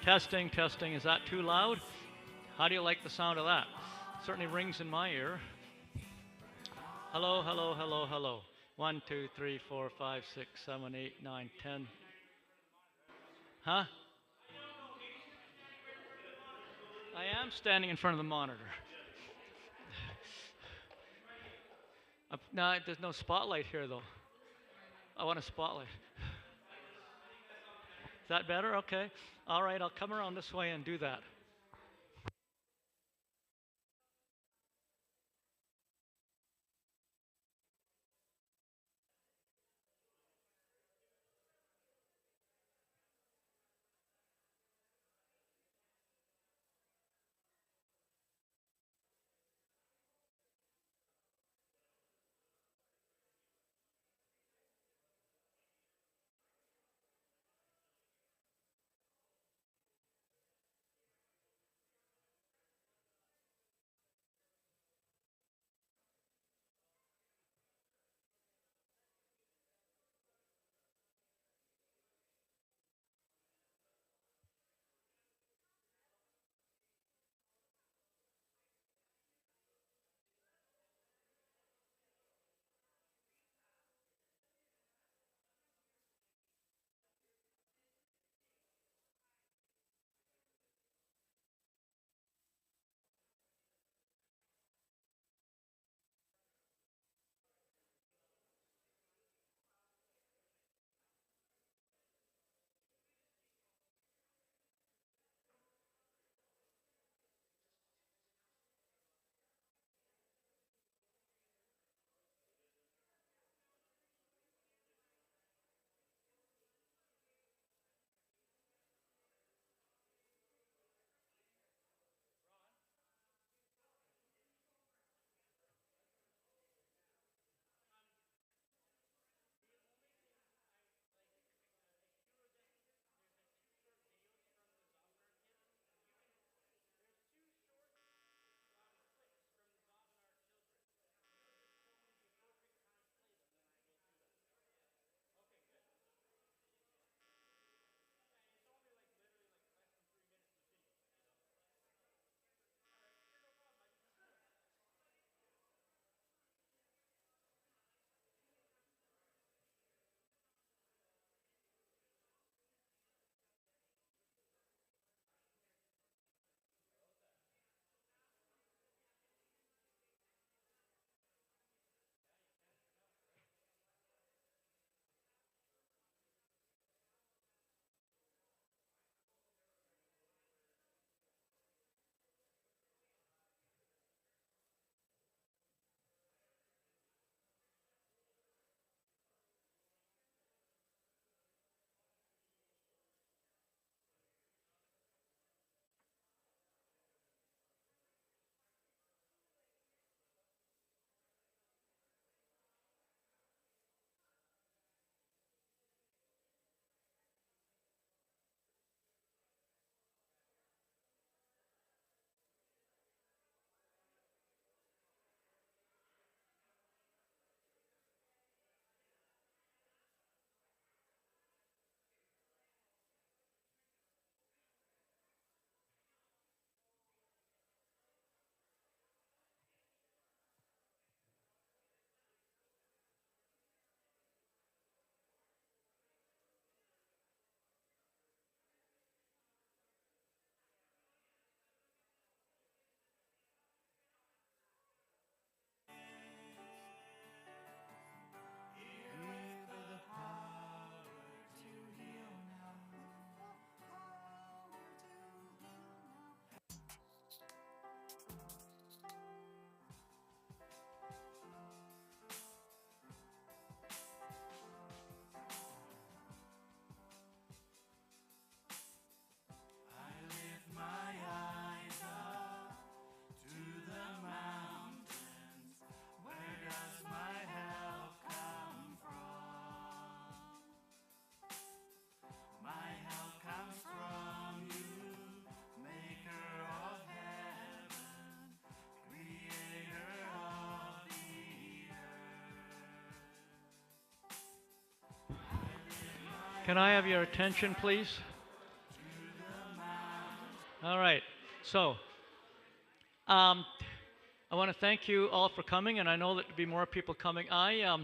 Testing, testing. Is that too loud? How do you like the sound of that? Certainly rings in my ear. Hello, hello, hello, hello. 1, 2, 3, 4, 5, 6, 7, 8, 9, 10. Huh? I am standing in front of the monitor. No, there's no spotlight here, though. I want a spotlight. Is that better? Okay. All right, I'll come around this way and do that. Can I have your attention, please? All right. So, um, I want to thank you all for coming, and I know that there'll be more people coming. I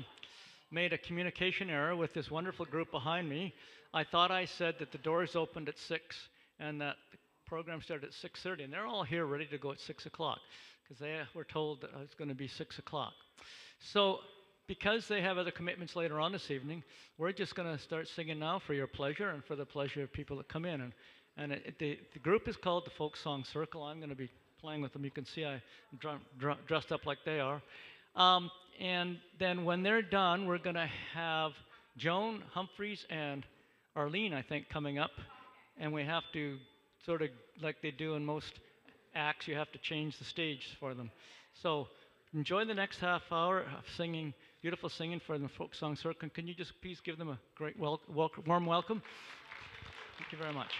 made a communication error with this wonderful group behind me. I thought I said that the doors opened at 6 and that the program started at 6:30, and they're all here ready to go at 6 o'clock because they were told that it's going to be 6 o'clock. So, because they have other commitments later on this evening, we're just going to start singing now for your pleasure and for the pleasure of people that come in. The group is called the Folk Song Circle. I'm going to be playing with them. You can see I'm dressed up like they are. And then when they're done, we're going to have Joan Humphreys and Arlene, I think, coming up. And we have to sort of, like they do in most acts, you have to change the stage for them. So enjoy the next half hour of singing, beautiful singing for the Folk Song Circle. Can you just please give them a great warm welcome? Thank you very much.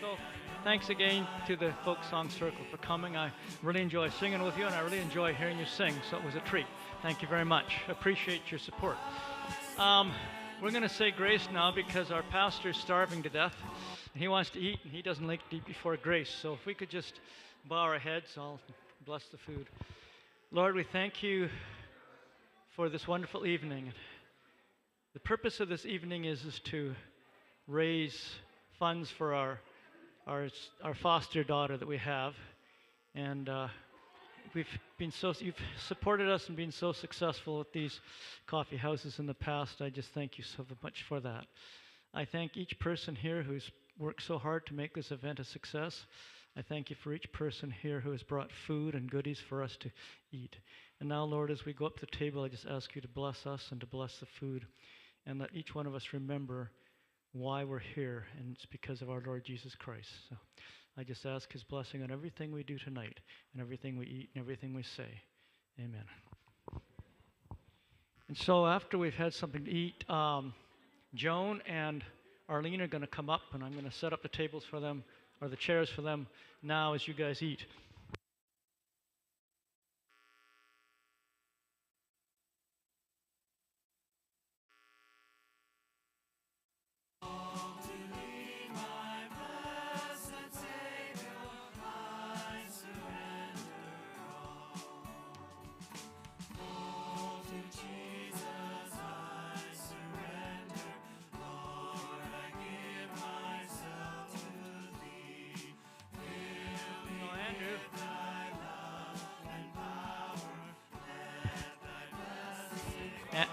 So thanks again to the Folk Song Circle for coming. I really enjoy singing with you, and I really enjoy hearing you sing, so it was a treat. Thank you very much. Appreciate your support. We're going to say grace now because our pastor's starving to death. And he wants to eat, and he doesn't like to eat before grace. So if we could just bow our heads, I'll bless the food. Lord, we thank you for this wonderful evening. The purpose of this evening is to raise funds for our foster daughter that we have. And you've supported us and been so successful at these coffee houses in the past. I just thank you so much for that. I thank each person here who's worked so hard to make this event a success. I thank you for each person here who has brought food and goodies for us to eat. And now, Lord, as we go up to the table, I just ask you to bless us and to bless the food, and let each one of us remember why we're here, and it's because of our Lord Jesus Christ. So I just ask his blessing on everything we do tonight, and everything we eat, and everything we say. Amen. And so after we've had something to eat, Joan and Arlene are going to come up, and I'm going to set up the tables for them, or the chairs for them now as you guys eat.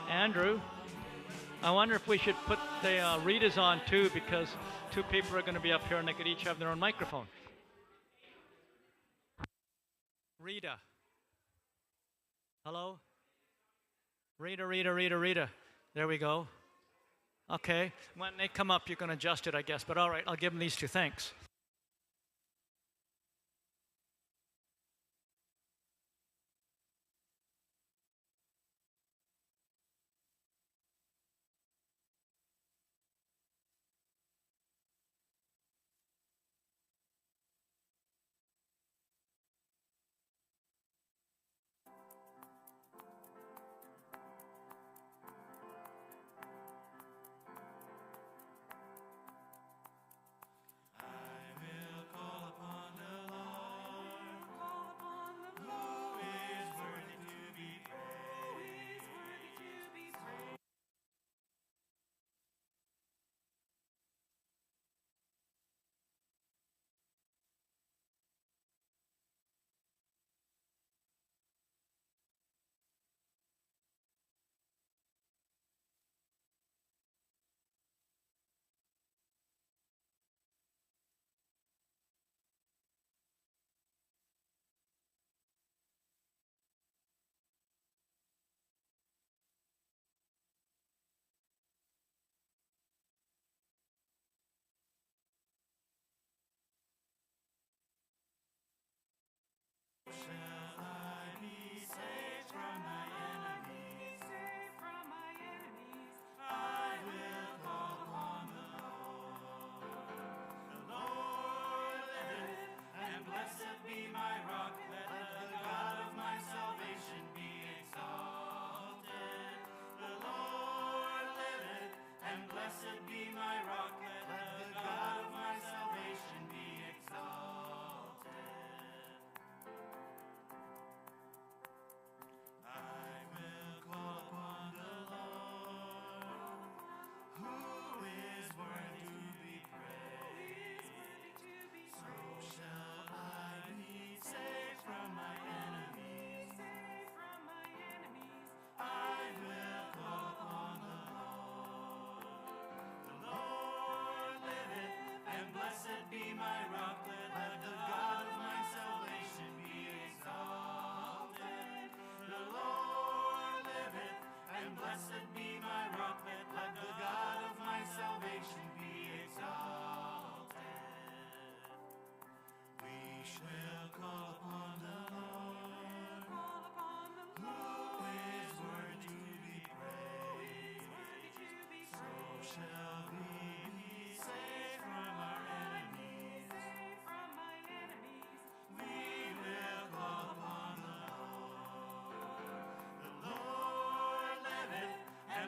Andrew, I wonder if we should put the Rita's on too, because two people are going to be up here and they could each have their own microphone. Rita. Hello? Rita. There we go. Okay. When they come up, you can adjust it, I guess. But all right, I'll give them these two. Thanks.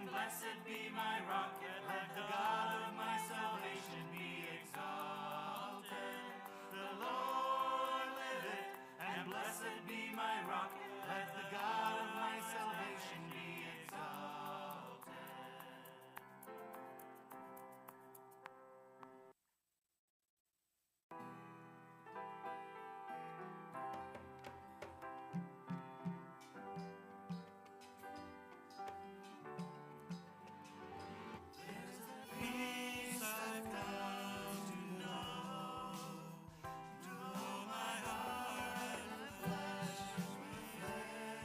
and blessed be my rock. Let the God of my salvation be exalted. The Lord liveth, and blessed be my rock. Let the God of my salvation be exalted. Peace I've come to know, to know my heart and flesh with flesh.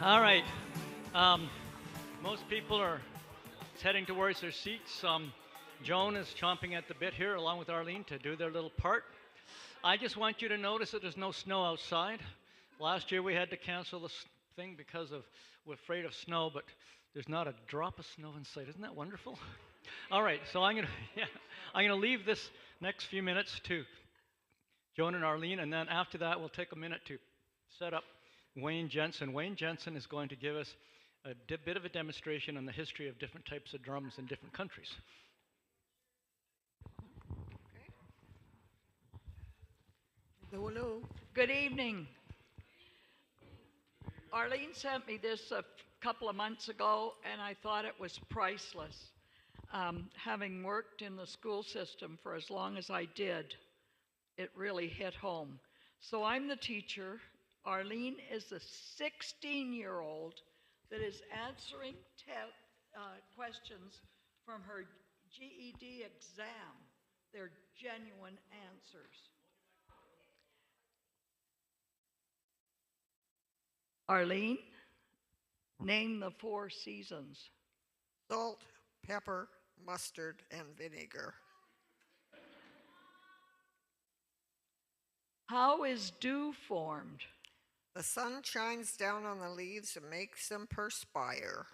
All right. Um, most people are heading towards their seats. Joan is chomping at the bit here, along with Arlene, to do their little part. I just want you to notice that there's no snow outside. Last year we had to cancel the thing because we're afraid of snow, but there's not a drop of snow in sight. Isn't that wonderful? All right, so I'm gonna leave this next few minutes to Joan and Arlene, and then after that we'll take a minute to set up Wayne Jensen. Wayne Jensen is going to give us a bit of a demonstration on the history of different types of drums in different countries. Hello. Good evening. Arlene sent me this a couple of months ago, and I thought it was priceless. Having worked in the school system for as long as I did, it really hit home. So I'm the teacher. Arlene is the 16-year-old that is answering questions from her GED exam. They're genuine answers. Arlene, name the 4 seasons. Salt, pepper, mustard, and vinegar. How is dew formed? The sun shines down on the leaves and makes them perspire.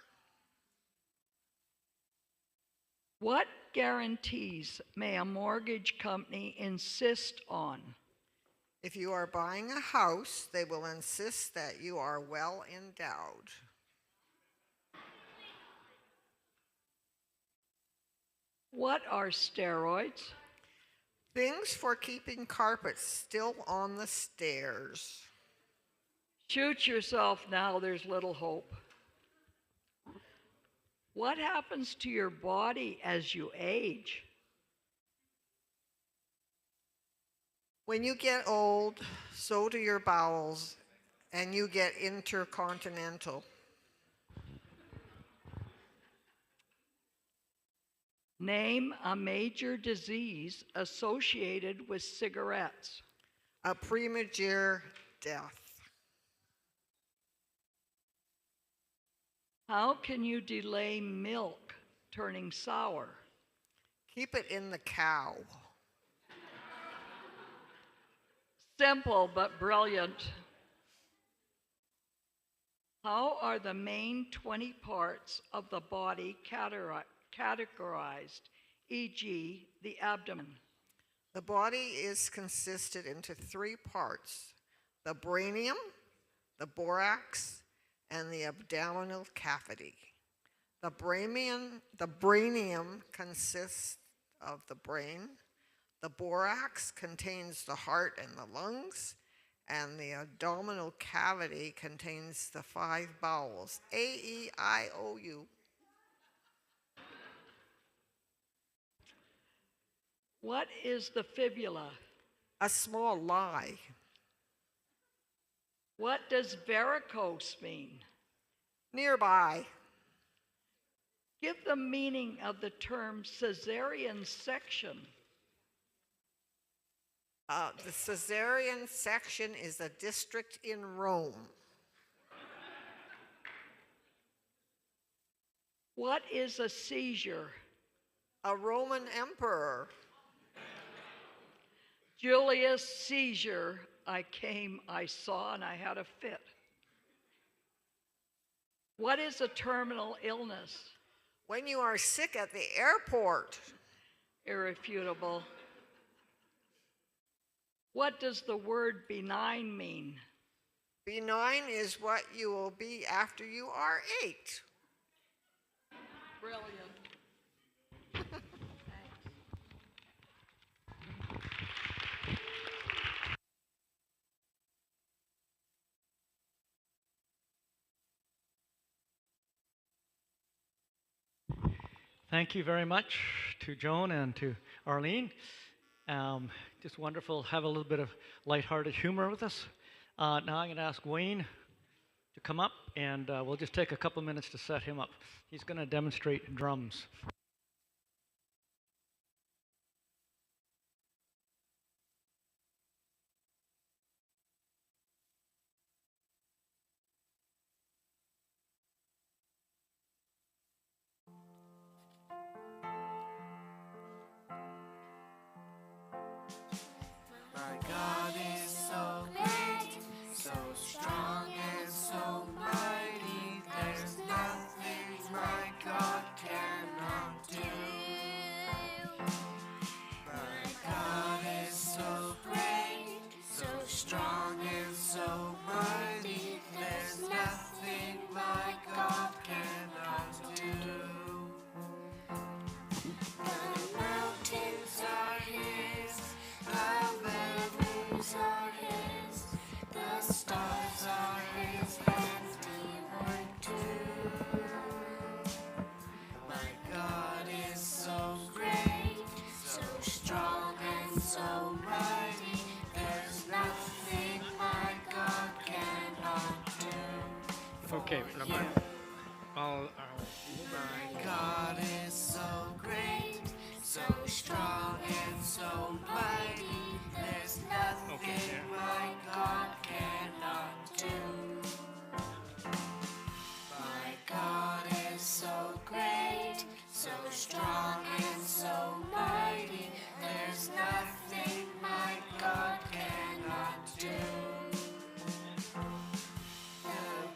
What guarantees may a mortgage company insist on? If you are buying a house, they will insist that you are well endowed. What are steroids? Things for keeping carpets still on the stairs. Shoot yourself now, there's little hope. What happens to your body as you age? When you get old, so do your bowels, and you get intercontinental. Name a major disease associated with cigarettes. A premature death. How can you delay milk turning sour? Keep it in the cow. Simple but brilliant. How are the main 20 parts of the body categorized, e.g., the abdomen? The body is consisted into 3 parts: the brainium, the borax, and the abdominal cavity. The brainium consists of the brain. The borax contains the heart and the lungs, and the abdominal cavity contains the 5 bowels, A-E-I-O-U. What is the fibula? A small lie. What does varicose mean? Nearby. Give the meaning of the term cesarean section. The Caesarean section is a district in Rome. What is a seizure? A Roman emperor. Julius Caesar, I came, I saw, and I had a fit. What is a terminal illness? When you are sick at the airport. Irrefutable. What does the word benign mean? Benign is what you will be after you are 8. Brilliant. Thank you very much to Joan and to Arlene. Just wonderful to have a little bit of lighthearted humor with us. Now I'm going to ask Wayne to come up, and we'll just take a couple minutes to set him up. He's going to demonstrate drums. My God is so great, so strong and so mighty. There's nothing my God cannot do. My God is so great, so strong and so mighty. There's nothing my God cannot do. The mountains are His, the mountains are His, the stars are His handiwork too. My God is so great, so strong and so mighty. There's nothing my God cannot do. Okay, I'll My God is so great, so strong and so mighty. There's nothing my God cannot do. My God is so great, so strong and so mighty. There's nothing my God cannot do. The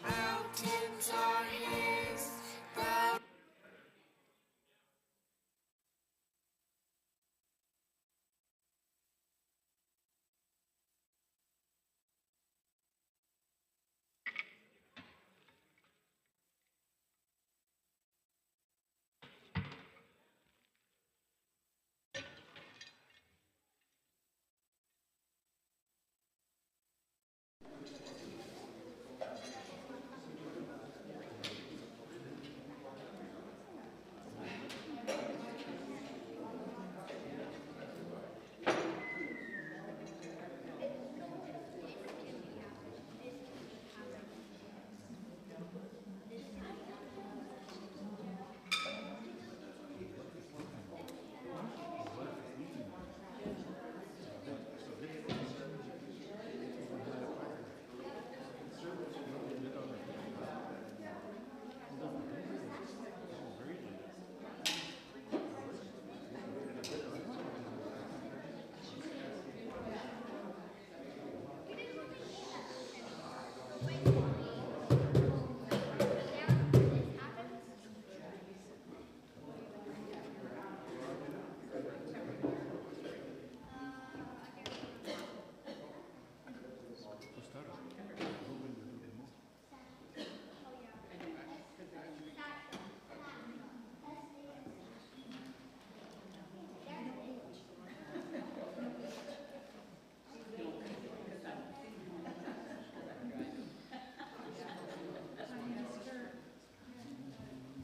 mountains are His, the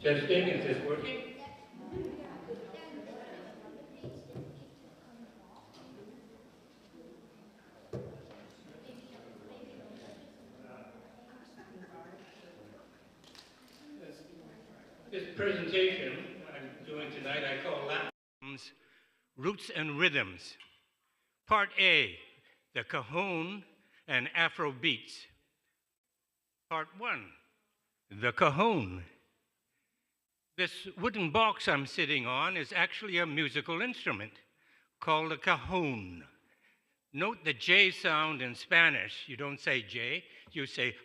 Testing, is this working? This presentation I'm doing tonight I call Latin Roots and Rhythms. Part A, the cajon and Afro beats. Part 1, the cajon. This wooden box I'm sitting on is actually a musical instrument called a cajon. Note the J sound in Spanish. You don't say J, you say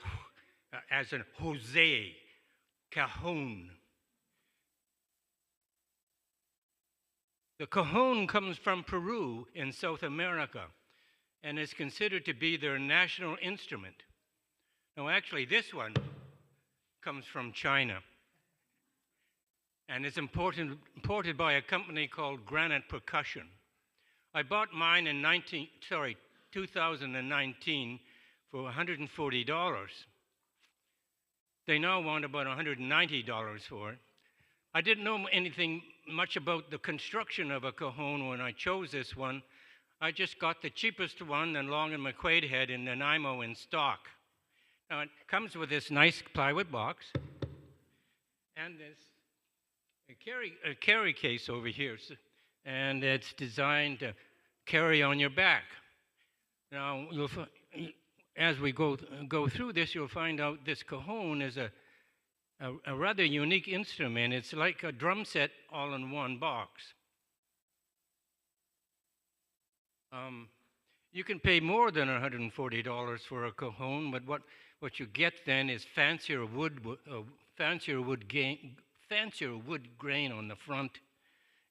as in Jose, cajon. The cajon comes from Peru in South America and is considered to be their national instrument. Now, actually, this one comes from China and is imported by a company called Granite Percussion. I bought mine in 2019 for $140. They now want about $190 for it. I didn't know anything much about the construction of a cajon when I chose this one. I just got the cheapest one and Long and McQuaid head in Nanaimo in stock. Now it comes with this nice plywood box and this a carry case over here, and it's designed to carry on your back. Now, as we go through this, you'll find out this cajon is a rather unique instrument. It's like a drum set all in one box. You can pay more than $140 for a cajon, but what you get then is fancier wood grain on the front,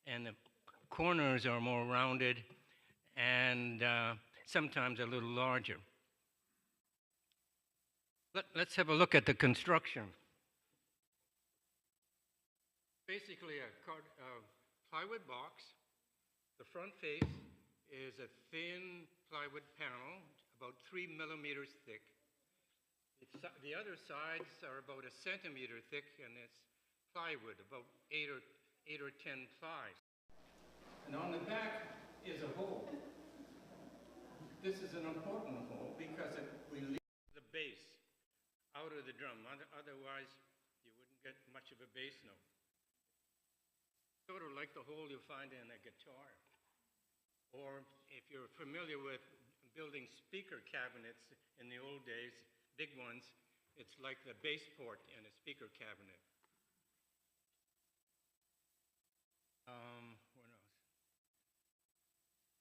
and the corners are more rounded, and sometimes a little larger. Let's have a look at the construction. Basically a plywood box. The front face is a thin plywood panel, about 3 millimeters thick. The other sides are about a centimeter thick, and it's plywood, about 8 or 10 plies. And on the back is a hole. This is an important hole because it relieves the bass out of the drum. Otherwise, you wouldn't get much of a bass note. Sort of like the hole you find in a guitar. Or if you're familiar with building speaker cabinets in the old days, big ones, it's like the bass port in a speaker cabinet. What else?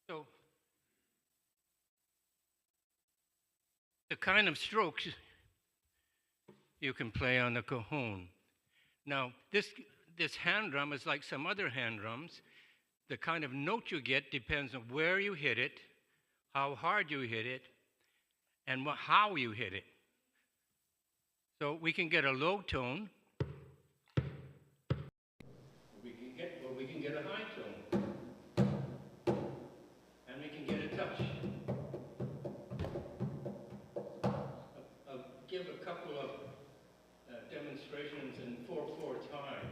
So, the kind of strokes you can play on the cajon. Now, this hand drum is like some other hand drums. The kind of note you get depends on where you hit it, how hard you hit it, and how you hit it. So we can get a low tone, we can get a high tone, and we can get a touch. I'll give a couple of demonstrations in 4/4 time.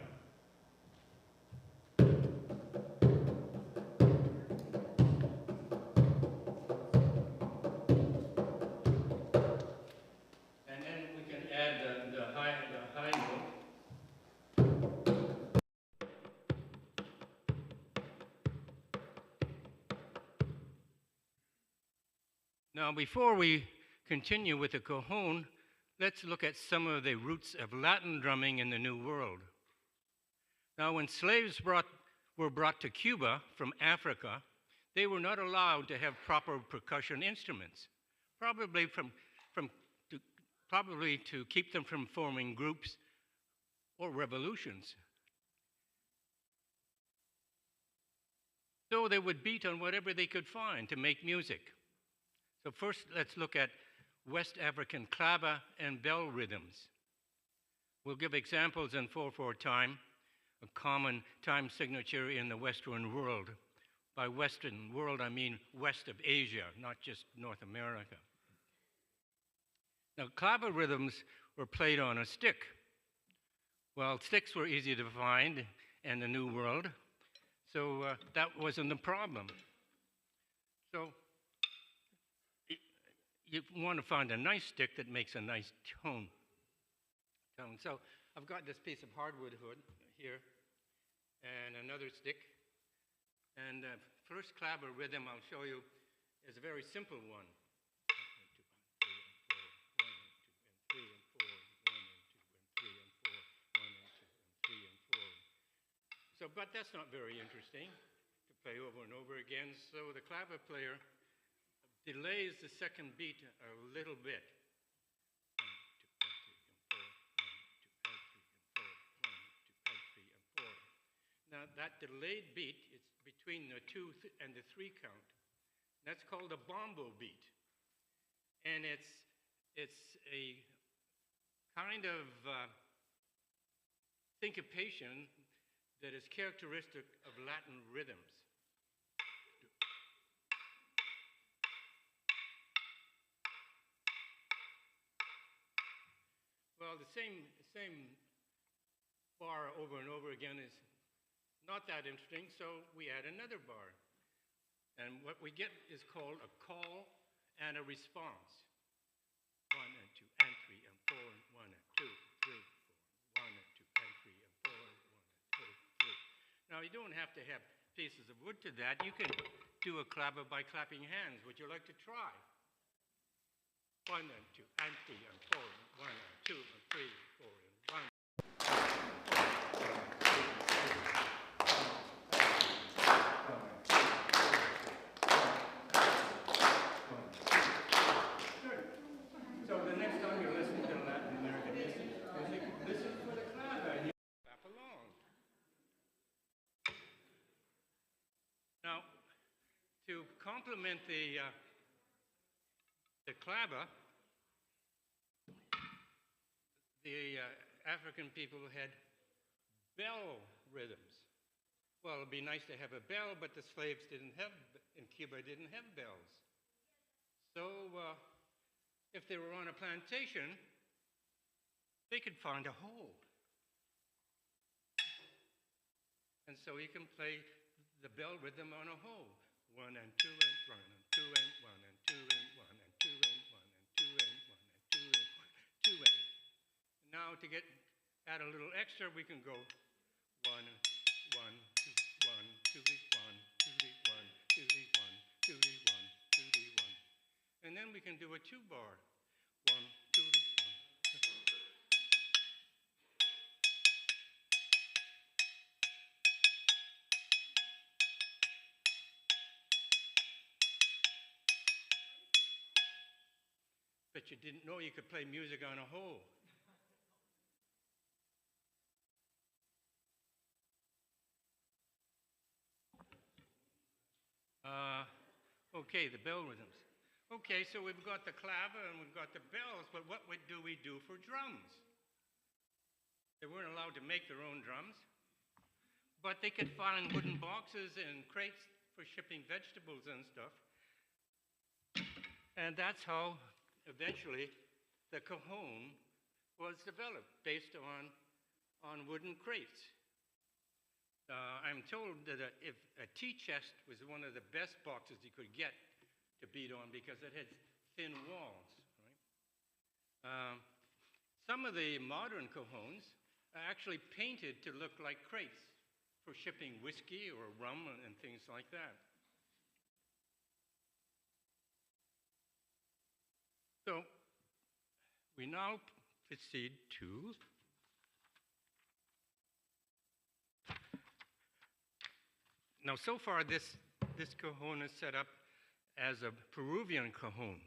Now, before we continue with the cajon, let's look at some of the roots of Latin drumming in the New World. Now, when slaves were brought to Cuba from Africa, they were not allowed to have proper percussion instruments, probably to keep them from forming groups or revolutions. So they would beat on whatever they could find to make music. So first, let's look at West African clave and bell rhythms. We'll give examples in 4/4 time, a common time signature in the Western world. By Western world, I mean west of Asia, not just North America. Now, clave rhythms were played on a stick. Well, sticks were easy to find in the New World, so that wasn't the problem. So you want to find a nice stick that makes a nice tone. So I've got this piece of hardwood wood here and another stick. And the first clave rhythm I'll show you is a very simple one. 1 and 2 and 3 and 4, 1 and 2 and 3 and 4, 1 and 2 and 3 and 4. So, but that's not very interesting to play over and over again. So the clave player delays the second beat a little bit. 1, 2 and 3 and 4, 1, 2 and 3 and 4, 1, 2 and 3 and 4. Now that delayed beat, it's between the 2 and the 3 count. That's called a bombo beat. And it's a kind of syncopation that is characteristic of Latin rhythms. Well, the same bar over and over again is not that interesting, so we add another bar. And what we get is called a call and a response. 1 and 2 and 3 and 4, 1 and 2, 3, 4, 1 and 2 and 3 and 4, 1 and 2, 3. Now, you don't have to have pieces of wood to that. You can do a clave by clapping hands. Would you like to try? 1 and 2 and 3 and 4, 1 and 2 and 3 and 4 and 1. To complement the clabber, the African people had bell rhythms. Well, it'd be nice to have a bell, but the slaves in Cuba didn't have bells. So if they were on a plantation, they could find a hoe. And so you can play the bell rhythm on a hoe. 1 and 2 and 1 and 2 and 1 and 2 and 1 and 2 and 1 and 2 and 1 and 2 and 1 and 2 and. Now to add a little extra, we can go 1 1 2 1 2 1 2 1 2 1 2 1 2 1 2 1. And then we can do a 2-bar. 1 2 1. But you didn't know you could play music on a hoe. Okay, the bell rhythms. Okay, so we've got the clabber and we've got the bells, but what do we do for drums? They weren't allowed to make their own drums, but they could find wooden boxes and crates for shipping vegetables and stuff. And that's how eventually the cajon was developed, based on wooden crates. I'm told that if a tea chest was one of the best boxes you could get to beat on because it had thin walls. Right? Some of the modern cajons are actually painted to look like crates for shipping whiskey or rum and things like that. So we now proceed to now, so far, this cajon is set up as a Peruvian cajon.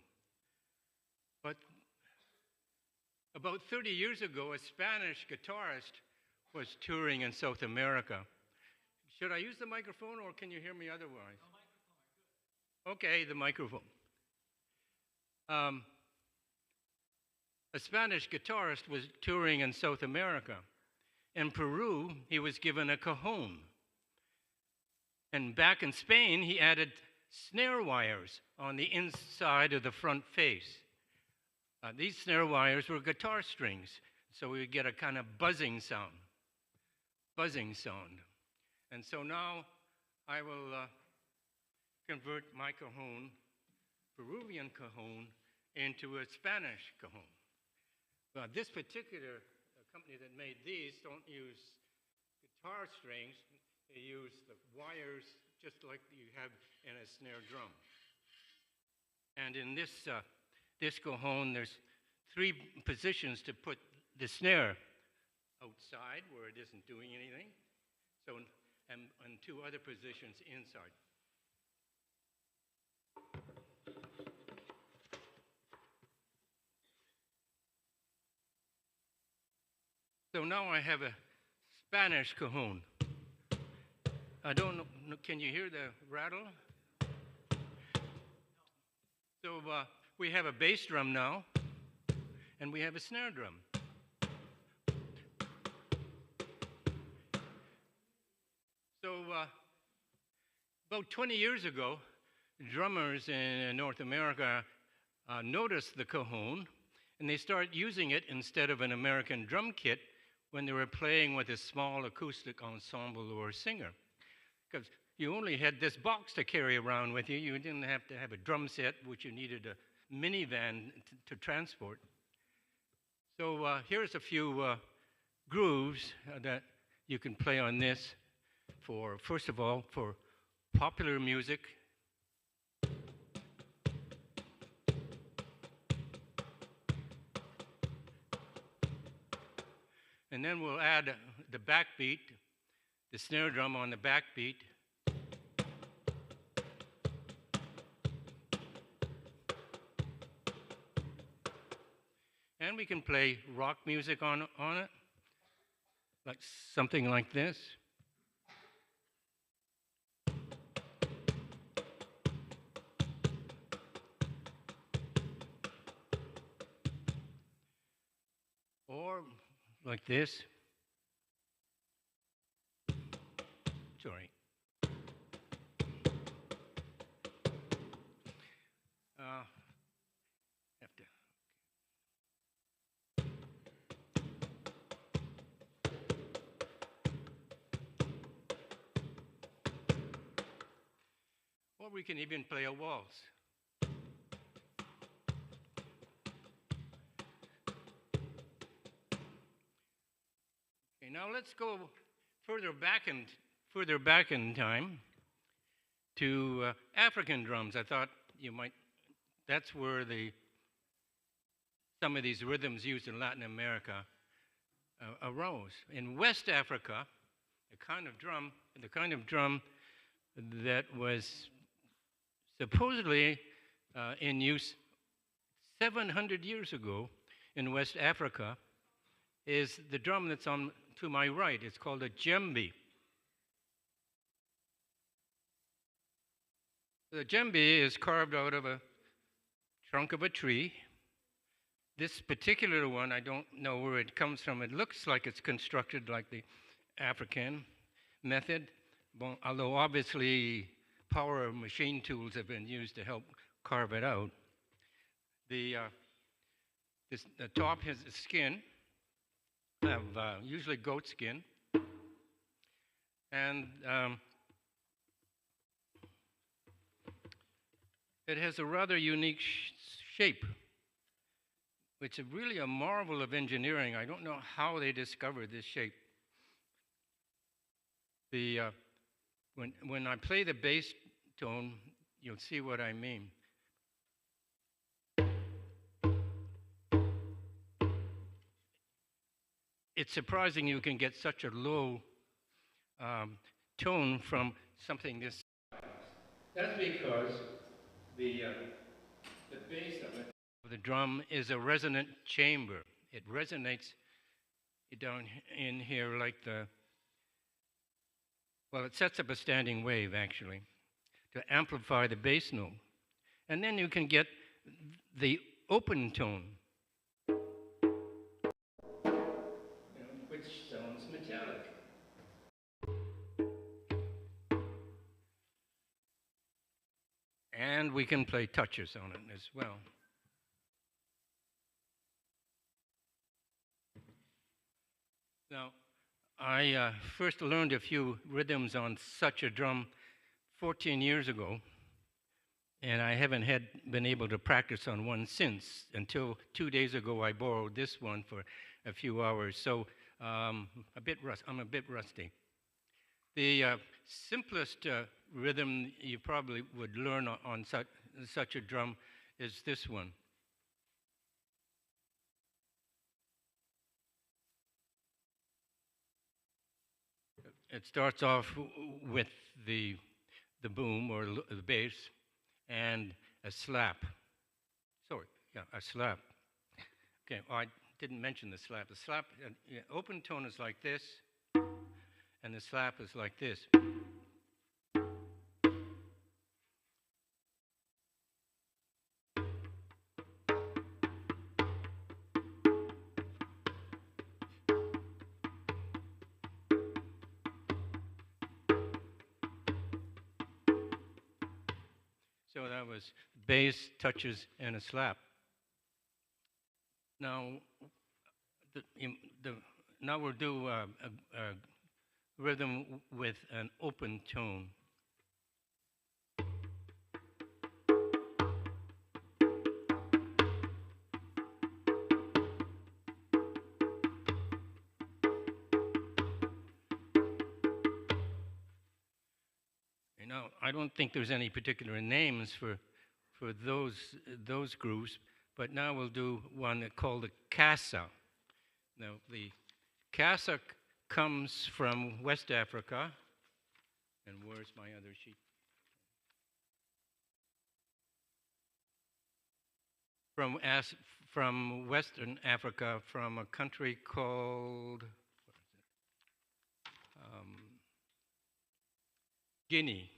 But about 30 years ago, a Spanish guitarist was touring in South America. Should I use the microphone, or can you hear me otherwise? No, microphone. Okay, the microphone. A Spanish guitarist was touring in South America. In Peru, he was given a cajon. And back in Spain, he added snare wires on the inside of the front face. These snare wires were guitar strings, so we would get a kind of buzzing sound. And so now I will convert my cajon, Peruvian cajon, into a Spanish cajon. This particular company that made these don't use guitar strings. They use the wires just like you have in a snare drum. And in this cajon, there's 3 positions to put the snare: outside, where it isn't doing anything, and 2 other positions inside. So now I have a Spanish cajon. I don't know, can you hear the rattle? So we have a bass drum now, and we have a snare drum. So about 20 years ago, drummers in North America noticed the cajon, and they started using it instead of an American drum kit when they were playing with a small acoustic ensemble or singer. Because you only had this box to carry around with you. You didn't have to have a drum set, which you needed a minivan to transport. So here's a few grooves that you can play on this for, first of all, for popular music. And then we'll add the backbeat, the snare drum on the backbeat. And we can play rock music on it, like something like this. like this. Sorry. Have to. Or we can even play a waltz. Okay, now let's go further back in time to African drums. I thought you might. That's where some of these rhythms used in Latin America arose. In West Africa, the kind of drum that was supposedly in use 700 years ago in West Africa is the drum that's on to my right. It's called a djembe. The djembe is carved out of a trunk of a tree. This particular one, I don't know where it comes from. It looks like it's constructed like the African method, although obviously power machine tools have been used to help carve it out. The top has a skin of usually goat skin, and it has a rather unique shape, which is really a marvel of engineering. I don't know how they discovered this shape. When I play the bass tone, you'll see what I mean. It's surprising you can get such a low tone from something this size. That's because the base of it, the drum, is a resonant chamber. It resonates down in here like it sets up a standing wave, actually, to amplify the bass note. And then you can get the open tone, which sounds metallic. And we can play touches on it as well. Now, I first learned a few rhythms on such a drum 14 years ago, and I haven't been able to practice on one since, until 2 days ago I borrowed this one for a few hours, so I'm a bit rusty. The simplest rhythm you probably would learn on such a drum is this one. It starts off with the boom or the bass and a slap. Sorry, yeah, a slap. Okay, well, I didn't mention the slap. The slap, open tone is like this, and the slap is like this. So that was bass, touches, and a slap. Now, now we'll do a rhythm with an open tone. I don't think there's any particular names for those grooves, but now we'll do one called the casa. Now the casa comes from West Africa, and where's my other sheet? From Western Africa, from a country called Guinea.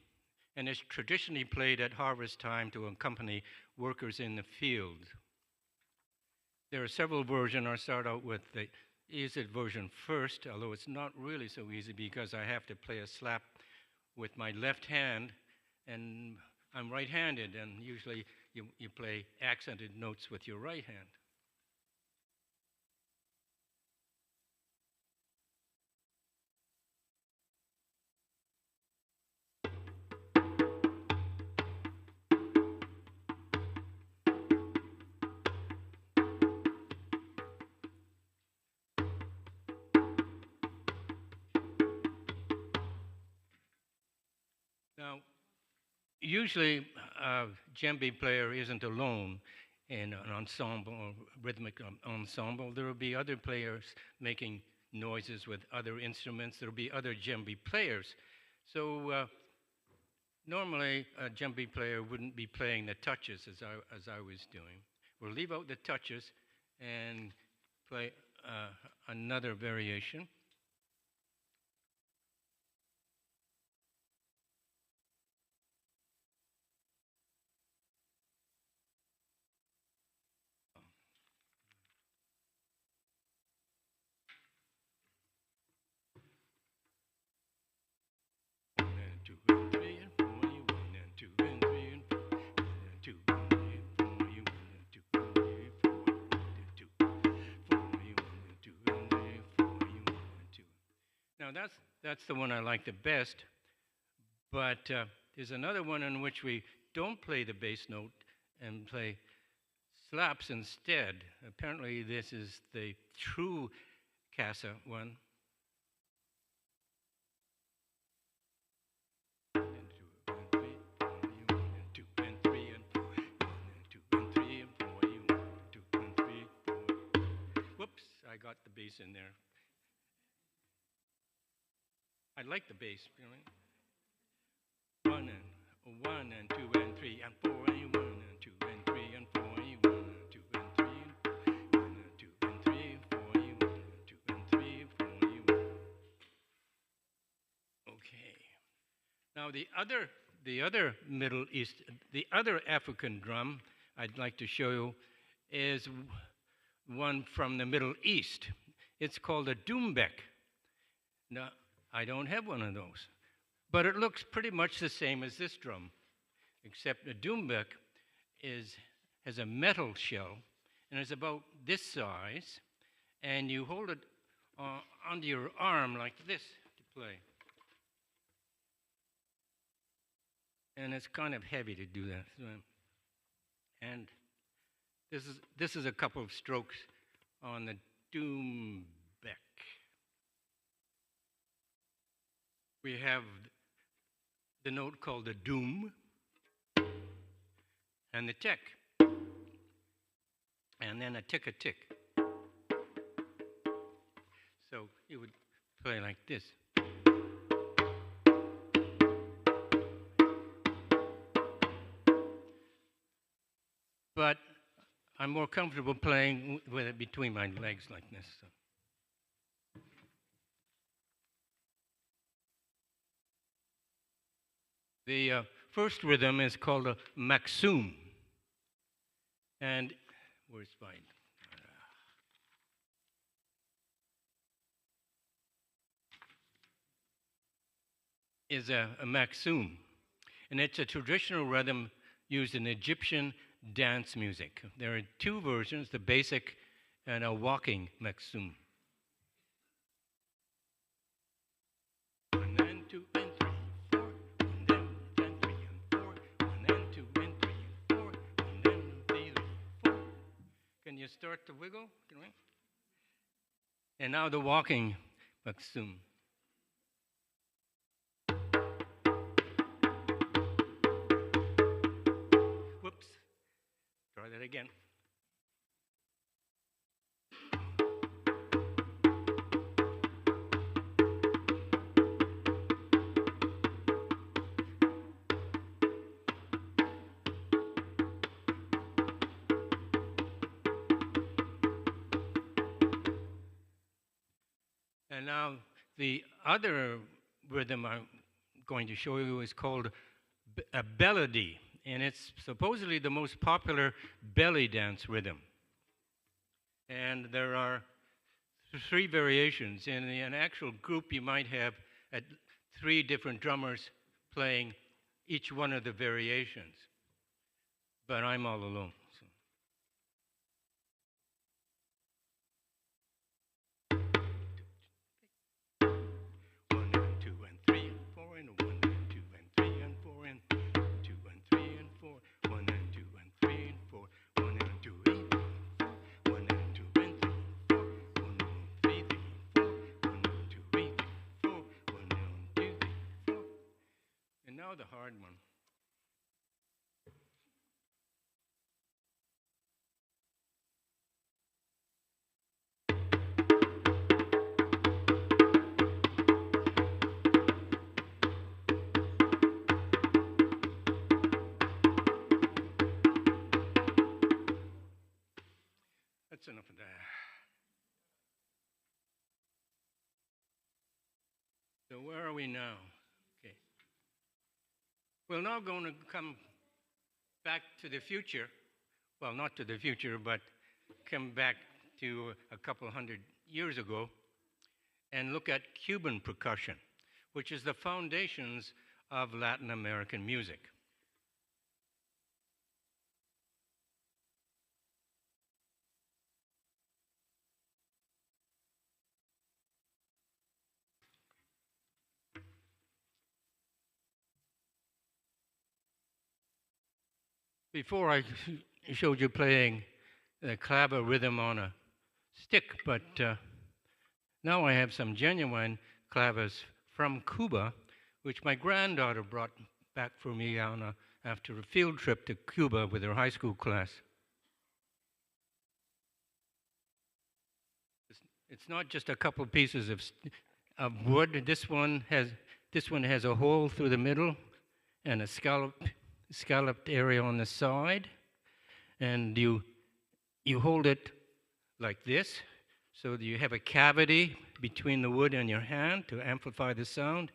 And it's traditionally played at harvest time to accompany workers in the field. There are several versions. I'll start out with easy version first, although it's not really so easy because I have to play a slap with my left hand, and I'm right-handed, and usually you play accented notes with your right hand. Now, usually a djembe player isn't alone in an ensemble or rhythmic ensemble. There will be other players making noises with other instruments. There will be other djembe players. So normally a djembe player wouldn't be playing the touches as I was doing. We'll leave out the touches and play another variation. Now that's the one I like the best, but there's another one in which we don't play the bass note and play slaps instead. Apparently this is the true casa one. Whoops, I got the bass in there. I like the bass, really. 1 and 2 and 3 and 4 and 1 and 2 and 3 and 4 and 1 and 2 and 3 and 1 and 2 and 3 and 4 and 1 and 2 and 3 and 4 and 1. Okay. Now the other Middle East, the other African drum I'd like to show you is one from the Middle East. It's called a doumbek. Now, I don't have one of those, but it looks pretty much the same as this drum, except a doumbek has a metal shell, and it's about this size, and you hold it under your arm like this to play. And it's kind of heavy to do that. And this is a couple of strokes on the doumbek. We have the note called the doom and the tick, and then a tick. So you would play like this. But I'm more comfortable playing with it between my legs like this. So. The first rhythm is called a maksum. And where's mine? Is a maksum. And it's a traditional rhythm used in Egyptian dance music. There are two versions, the basic and a walking maksum. 1 and 2 and 3 and 4, 1 and 3 and 4, 1 and 2 and 3 and 4, 1 and 3 and 4. Can you start to wiggle? Can we? And now the walking maksum. Whoops. Try that again. And now the other rhythm I'm going to show you is called a bellady, and it's supposedly the most popular belly dance rhythm. And there are three variations. In an actual group, you might have three different drummers playing each one of the variations. But I'm all alone. So. One and two and three and four and one and two and three and four and two and three and four. One and two and three and four. One and two and four. One and two and three and four. One and three, three and four. One and two, three, four. One and two, three, four. And now the hard one. That's enough of that. So where are we now? Okay. We're now going to come back to the future. Well, not to the future, but come back to a couple hundred years ago and look at Cuban percussion, which is the foundations of Latin American music. Before I showed you playing the clave rhythm on a stick, but now I have some genuine claves from Cuba, which my granddaughter brought back for me after a field trip to Cuba with her high school class. It's not just a couple pieces of wood. This one has a hole through the middle and a scalloped area on the side, and you hold it like this, so that you have a cavity between the wood and your hand to amplify the sound.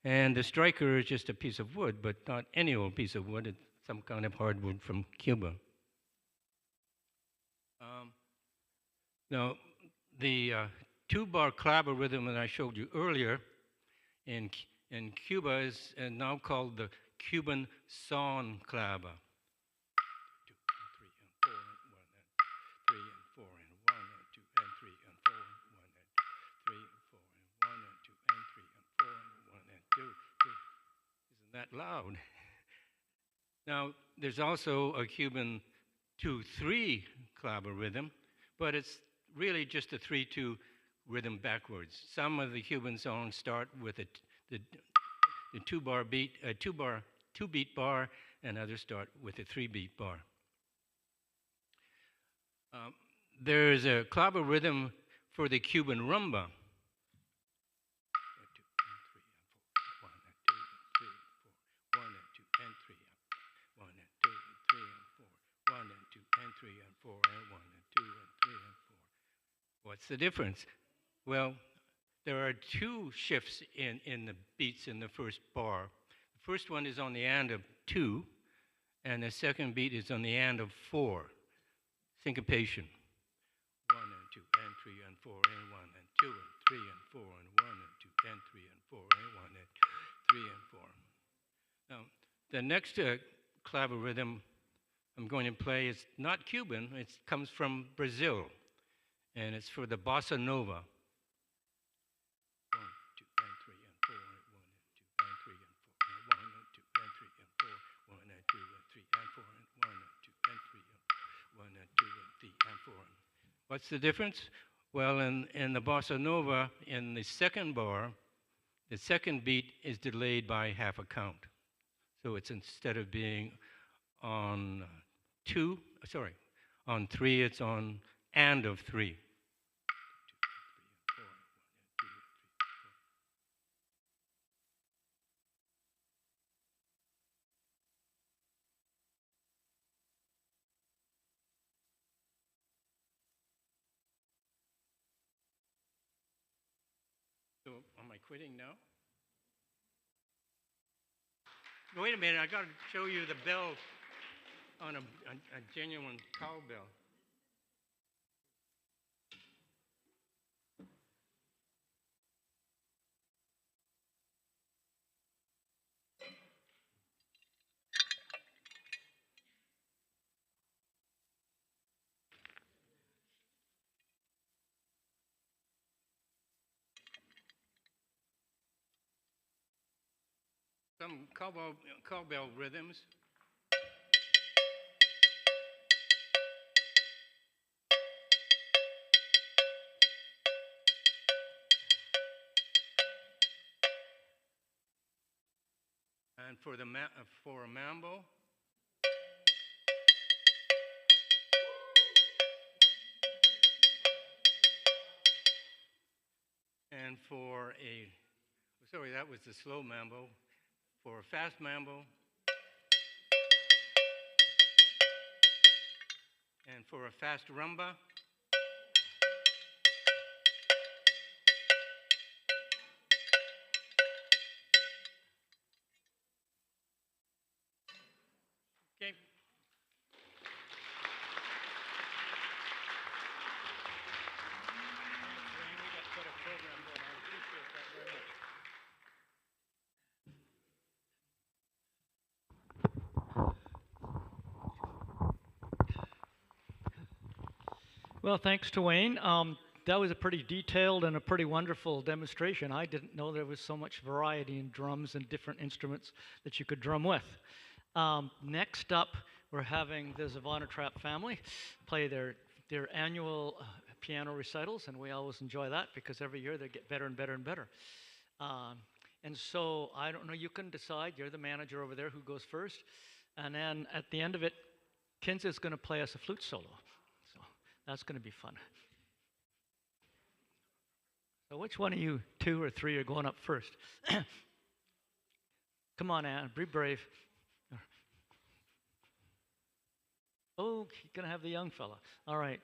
And the striker is just a piece of wood, but not any old piece of wood. It's some kind of hardwood from Cuba. Now, the two-bar clave rhythm that I showed you earlier in Cuba is now called the Cuban son clave. 2 and 3 and 4 and 1 and 3 and 4 and 1 and 2 and 3 and 4 and 1 and 3 and 4 and 1 and 2 and 3 and 4 and 1 and 2. Isn't that loud? Now, there's also a Cuban 2-3 clave rhythm, but it's really just a 3-2 rhythm backwards. Some of the Cuban songs start with the two-beat bar, and others start with a 3-beat bar. There's a clave rhythm for the Cuban rumba. 1 and 2 and 3 and 4, 1 and 2 and 3 and 4, 1 and 2 and 3 and 4, 1 and 2 and 3 and 4, 1 and 2 and 3 and 4. What's the difference? Well, there are two shifts in the beats in the first bar. The first one is on the end of 2, and the second beat is on the end of 4. Syncopation. 1 and 2 and 3 and 4 and 1 and 2 and 3 and 4 and 1 and 2 and 3 and 4 and 1 and 3 and 4. Now, the next clave rhythm I'm going to play is not Cuban. It comes from Brazil, and it's for the bossa nova. 1, 2 and 3 and 4 and 1 and 2 and 3 and 4 and 1 and 2 and 3 and 4, 1 and 2 and 3 and 4 and 1 and 2 and 3 and 1 and 2 and 3 and 4. What's the difference? Well, in the bossa nova, in the second bar, the second beat is delayed by half a count. So it's instead of being on 3, it's on and of 3. So am I quitting now? Wait a minute, I got to show you the bell on a genuine cowbell. some cowbell rhythms. And for a mambo, and for a, sorry, that was the slow mambo. For a fast mambo, and for a fast rumba, okay. Well, thanks to Wayne. That was a pretty detailed and a pretty wonderful demonstration. I didn't know there was so much variety in drums and different instruments that you could drum with. Next up, we're having the Zavana Trap family play their annual piano recitals, and we always enjoy that because every year they get better and better and better. And so, I don't know, you can decide. You're the manager over there who goes first. And then at the end of it, Kinza's going to play us a flute solo. So that's going to be fun. So which one of you, 2 or 3, are going up first? Come on, Anne, be brave. Oh, you're going to have the young fella. All right.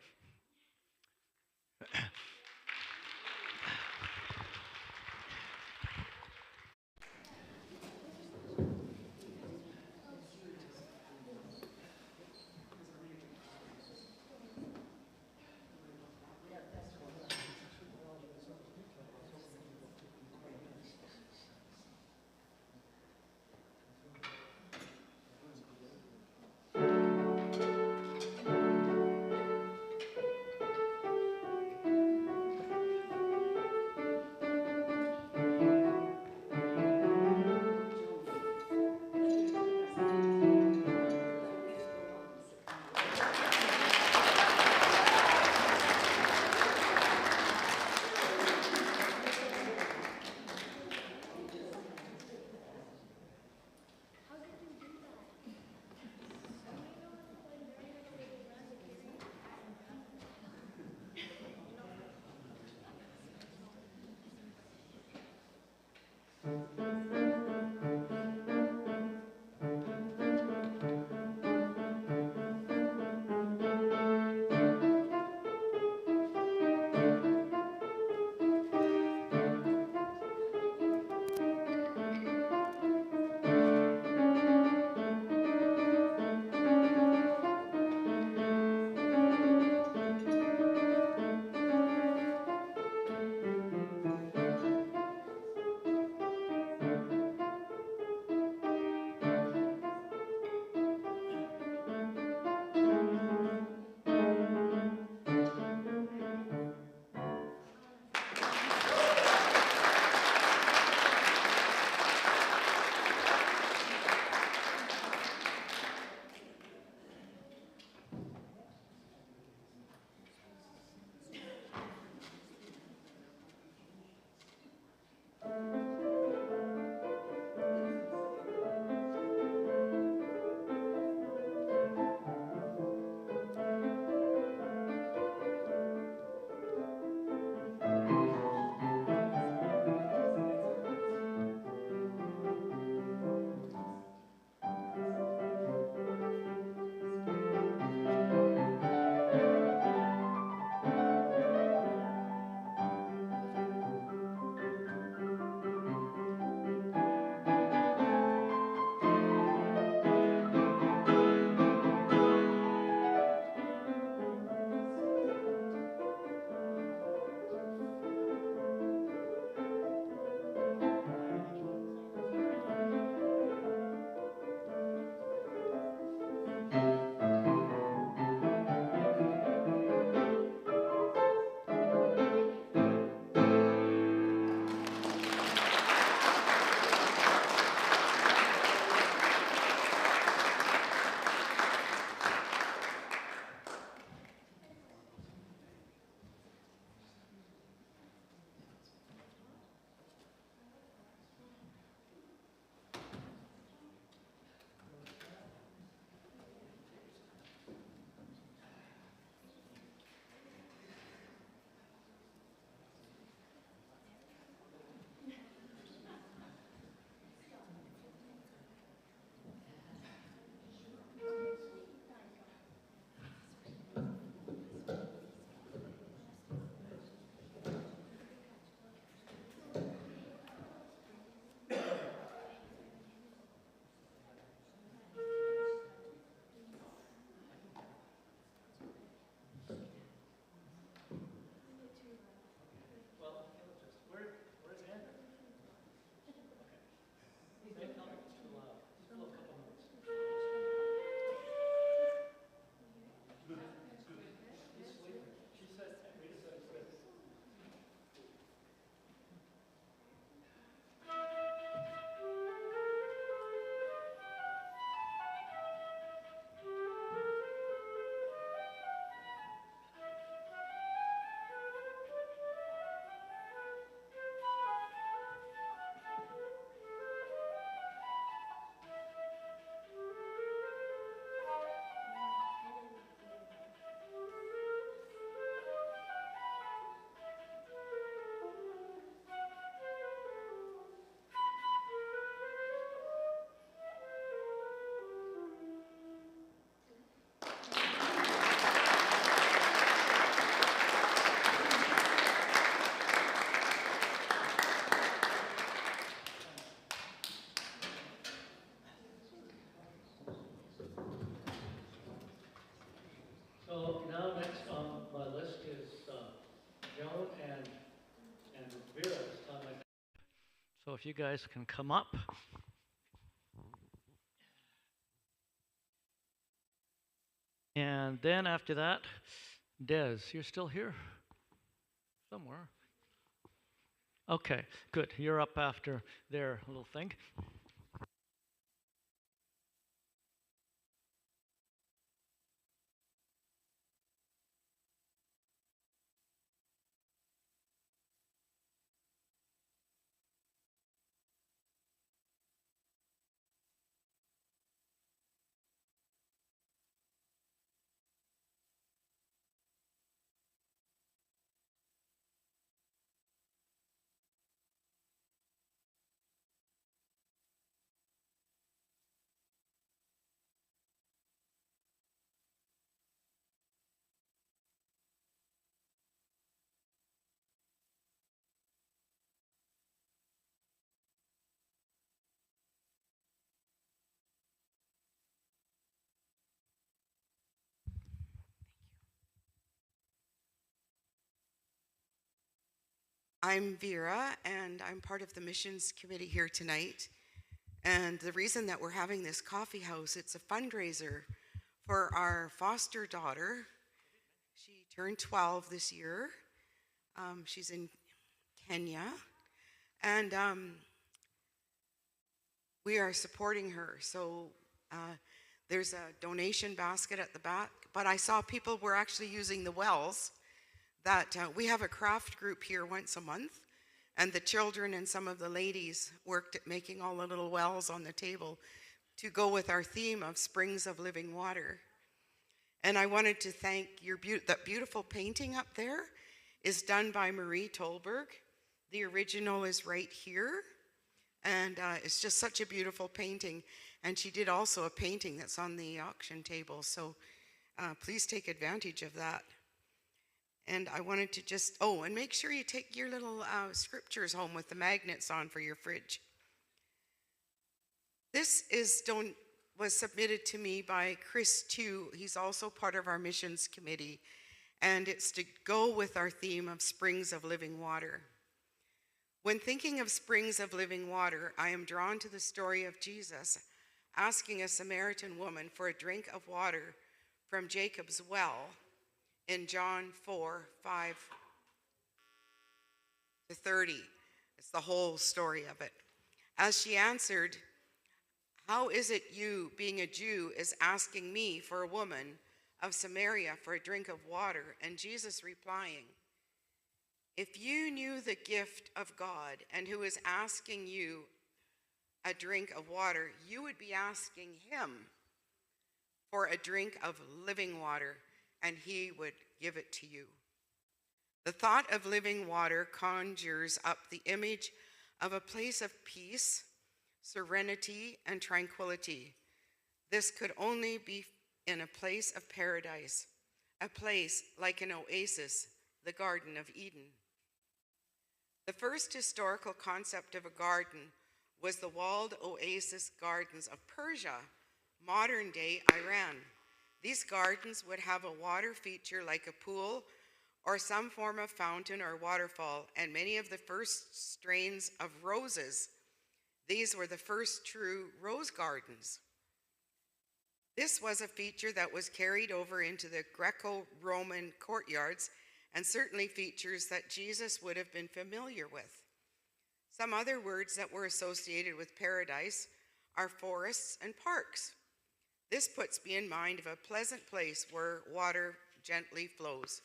So if you guys can come up. And then after that, Des, you're still here? Somewhere. Okay, good. You're up after their little thing. I'm Vera, and I'm part of the missions committee here tonight. And the reason that we're having this coffee house, it's a fundraiser for our foster daughter. She turned 12 this year. She's in Kenya. And we are supporting her. So there's a donation basket at the back. But I saw people were actually using the wells. That we have a craft group here once a month, and the children and some of the ladies worked at making all the little wells on the table to go with our theme of Springs of Living Water. And I wanted to thank that beautiful painting up there is done by Marie Tolberg. The original is right here, and it's just such a beautiful painting. And she did also a painting that's on the auction table, so please take advantage of that. And I wanted to just, and make sure you take your little scriptures home with the magnets on for your fridge. This was submitted to me by Chris too. He's also part of our missions committee. And it's to go with our theme of Springs of Living Water. When thinking of Springs of Living Water, I am drawn to the story of Jesus asking a Samaritan woman for a drink of water from Jacob's well in John 4:5-30. It's the whole story of it. As she answered, "How is it you, being a Jew, is asking me for a woman of Samaria for a drink of water?" And Jesus replying, "If you knew the gift of God and who is asking you a drink of water, you would be asking him for a drink of living water, and he would give it to you." The thought of living water conjures up the image of a place of peace, serenity, and tranquility. This could only be in a place of paradise, a place like an oasis, the Garden of Eden. The first historical concept of a garden was the walled oasis gardens of Persia, modern-day Iran. These gardens would have a water feature like a pool or some form of fountain or waterfall, and many of the first strains of roses. These were the first true rose gardens. This was a feature that was carried over into the Greco-Roman courtyards, and certainly features that Jesus would have been familiar with. Some other words that were associated with paradise are forests and parks. This puts me in mind of a pleasant place where water gently flows.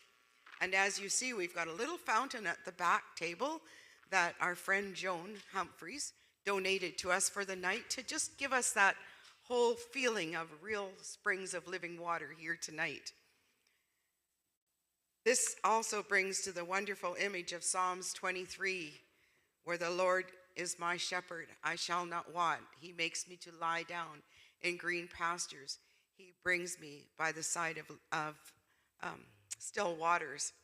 And as you see, we've got a little fountain at the back table that our friend Joan Humphreys donated to us for the night to just give us that whole feeling of real springs of living water here tonight. This also brings to the wonderful image of Psalms 23, where the Lord is my shepherd, I shall not want. He makes me to lie down in green pastures. He brings me by the side of still waters.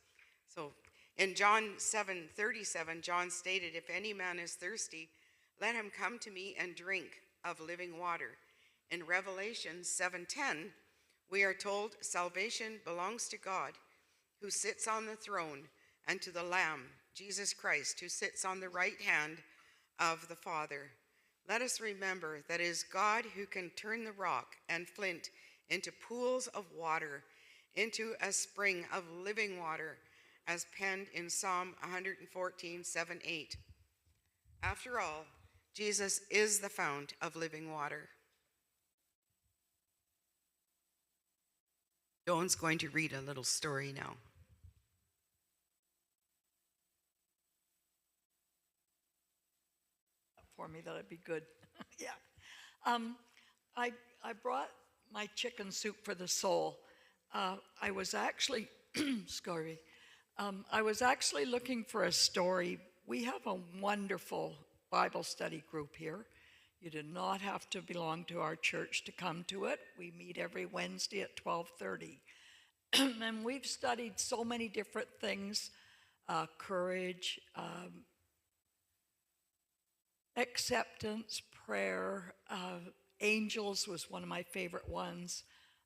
So in John 7:37, John stated, "If any man is thirsty, let him come to me and drink of living water." In Revelation 7:10, we are told salvation belongs to God, who sits on the throne, and to the Lamb, Jesus Christ, who sits on the right hand of the Father. Let us remember that it is God who can turn the rock and flint into pools of water, into a spring of living water, as penned in Psalm 114, 7, 8. After all, Jesus is the fount of living water. Dawn's going to read a little story now. For me, that'd be good. Yeah. Um, I brought my chicken soup for the soul. I was actually, sorry, I was actually looking for a story. We have a wonderful Bible study group here. You do not have to belong to our church to come to it. We meet every Wednesday at 12:30. And we've studied so many different things, courage, acceptance, prayer. Angels was one of my favorite ones.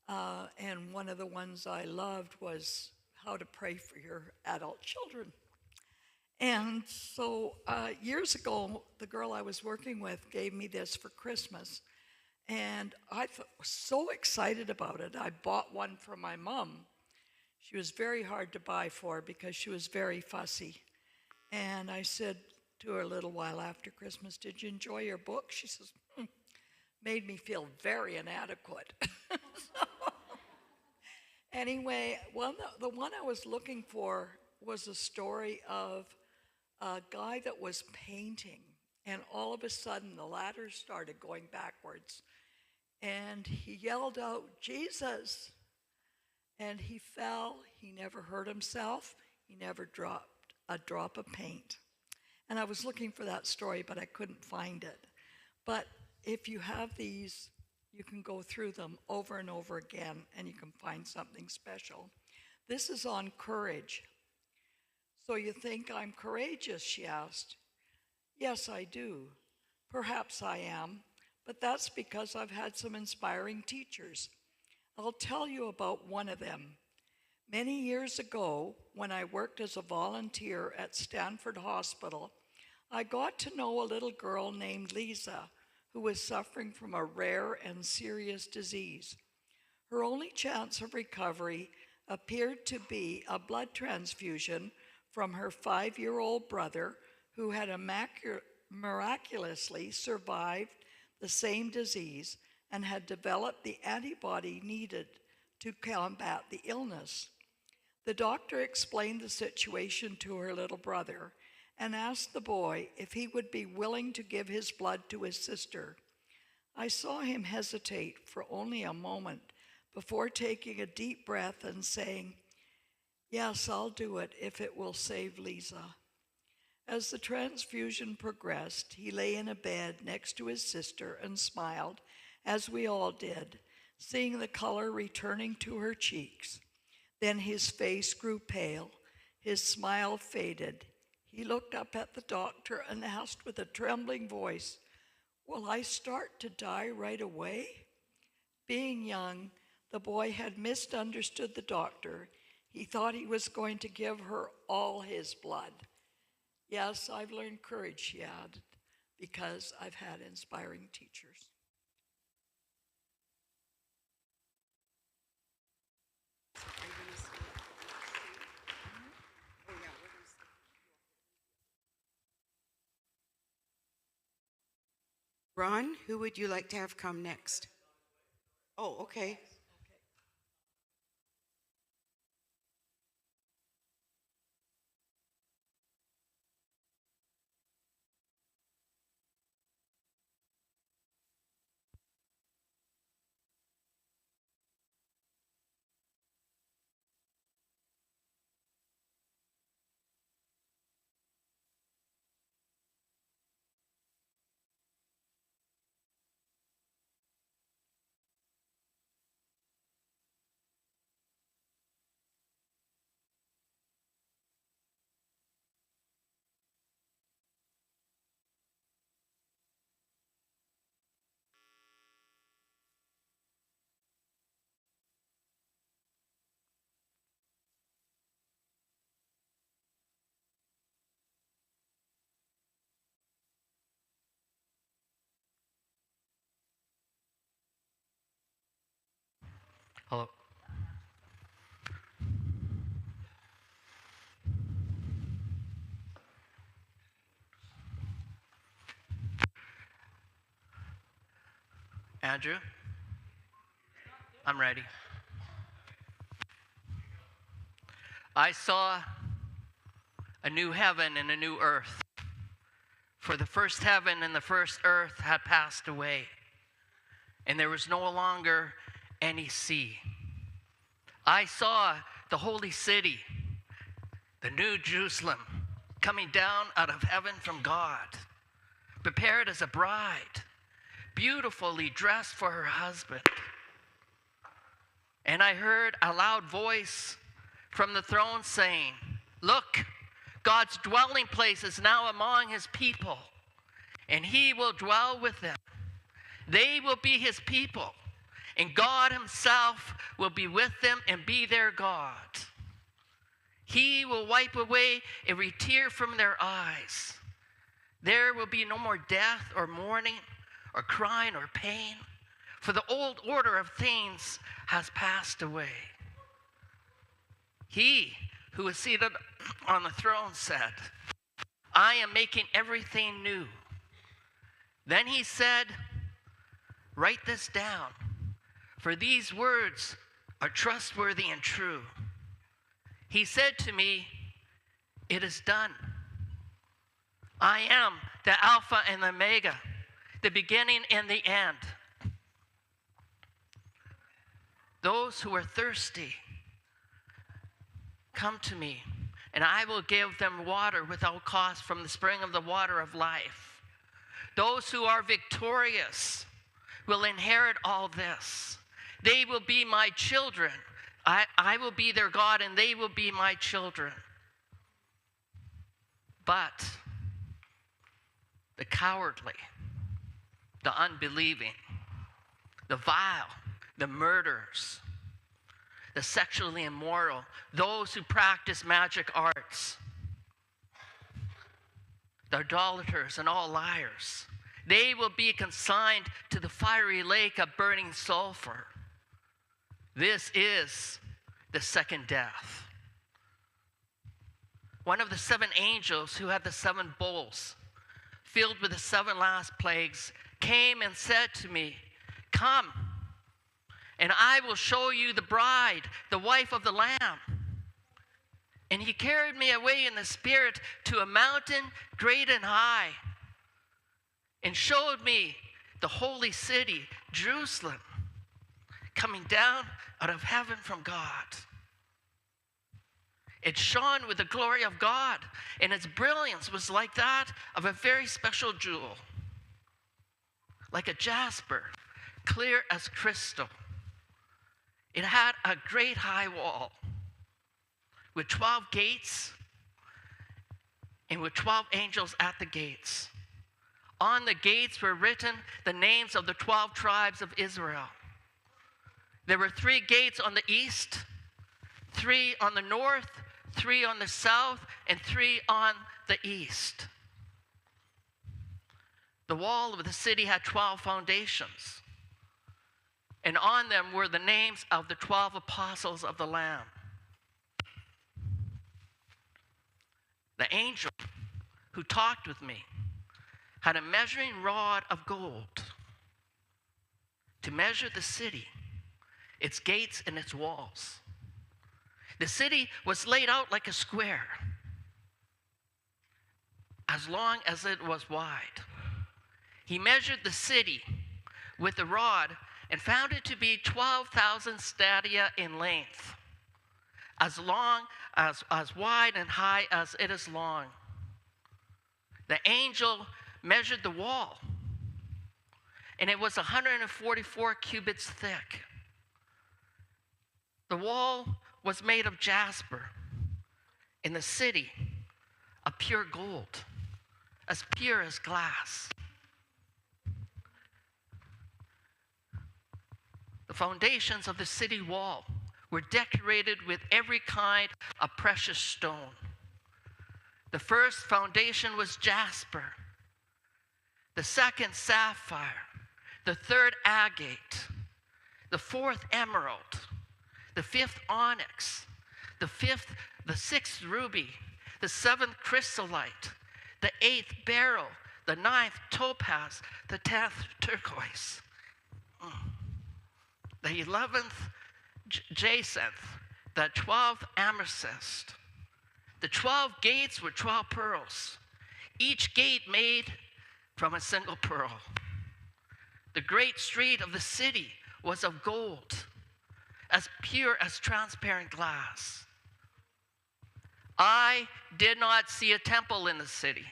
And one of the ones I loved was how to pray for your adult children. And so years ago, the girl I was working with gave me this for Christmas. And I was so excited about it. I bought one for my mom. She was very hard to buy for because she was very fussy. And I said to her a little while after Christmas, "Did you enjoy your book?" She says, made me feel very inadequate. Anyway, the one I was looking for was a story of a guy that was painting, and all of a sudden the ladder started going backwards, and he yelled out, "Jesus!" And he fell. He never hurt himself. He never dropped a drop of paint. And I was looking for that story, but I couldn't find it. But if you have these, you can go through them over and over again, and you can find something special. This is on courage. "So you think I'm courageous?" she asked. "Yes, I do. Perhaps I am, but that's because I've had some inspiring teachers. I'll tell you about one of them. Many years ago, when I worked as a volunteer at Stanford Hospital, I got to know a little girl named Lisa who was suffering from a rare and serious disease. Her only chance of recovery appeared to be a blood transfusion from her 5-year-old brother, who had miraculously survived the same disease and had developed the antibody needed to combat the illness. The doctor explained the situation to her little brother and asked the boy if he would be willing to give his blood to his sister. I saw him hesitate for only a moment before taking a deep breath and saying, "Yes, I'll do it if it will save Lisa." As the transfusion progressed, he lay in a bed next to his sister and smiled, as we all did, seeing the color returning to her cheeks. Then his face grew pale, his smile faded. He looked up at the doctor and asked with a trembling voice, "Will I start to die right away?" Being young, the boy had misunderstood the doctor. He thought he was going to give her all his blood. "Yes, I've learned courage," she added, "because I've had inspiring teachers." Ron, who would you like to have come next? Oh, okay. Hello. Andrew? I'm ready. I saw a new heaven and a new earth. For the first heaven and the first earth had passed away, and there was no longer any sea. I saw the holy city, the new Jerusalem, coming down out of heaven from God, prepared as a bride, beautifully dressed for her husband. And I heard a loud voice from the throne saying, "Look, God's dwelling place is now among his people, and he will dwell with them. They will be his people, and God himself will be with them and be their God. He will wipe away every tear from their eyes. There will be no more death or mourning or crying or pain, for the old order of things has passed away." He who was seated on the throne said, "I am making everything new." Then he said, "Write this down, for these words are trustworthy and true." He said to me, "It is done. I am the Alpha and the Omega, the beginning and the end. Those who are thirsty, come to me, and I will give them water without cost from the spring of the water of life. Those who are victorious will inherit all this. They will be my children. I will be their God, and they will be my children. But the cowardly, the unbelieving, the vile, the murderers, the sexually immoral, those who practice magic arts, the idolaters, and all liars, they will be consigned to the fiery lake of burning sulfur. This is the second death." One of the 7 angels who had the 7 bowls filled with the 7 last plagues came and said to me, "Come, and I will show you the bride, the wife of the Lamb." And he carried me away in the Spirit to a mountain great and high, and showed me the holy city, Jerusalem, coming down out of heaven from God. It shone with the glory of God, and its brilliance was like that of a very special jewel, like a jasper, clear as crystal. It had a great high wall with 12 gates and with 12 angels at the gates. On the gates were written the names of the 12 tribes of Israel. There were 3 gates on the east, 3 on the north, 3 on the south, and 3 on the east. The wall of the city had 12 foundations, and on them were the names of the 12 apostles of the Lamb. The angel who talked with me had a measuring rod of gold to measure the city, its gates and its walls. The city was laid out like a square, as long as it was wide. He measured the city with the rod and found it to be 12,000 stadia in length, as long as wide and high as it is long. The angel measured the wall, and it was 144 cubits thick. The wall was made of jasper, and the city of pure gold, as pure as glass. The foundations of the city wall were decorated with every kind of precious stone. The first foundation was jasper, the second sapphire, the third agate, the fourth emerald, the fifth onyx, the sixth ruby, the seventh chrysolite, the eighth beryl, the ninth topaz, the 10th turquoise, the 11th jacinth, the 12th amethyst. The 12 gates were 12 pearls, each gate made from a single pearl. The great street of the city was of gold, as pure as transparent glass. I did not see a temple in the city,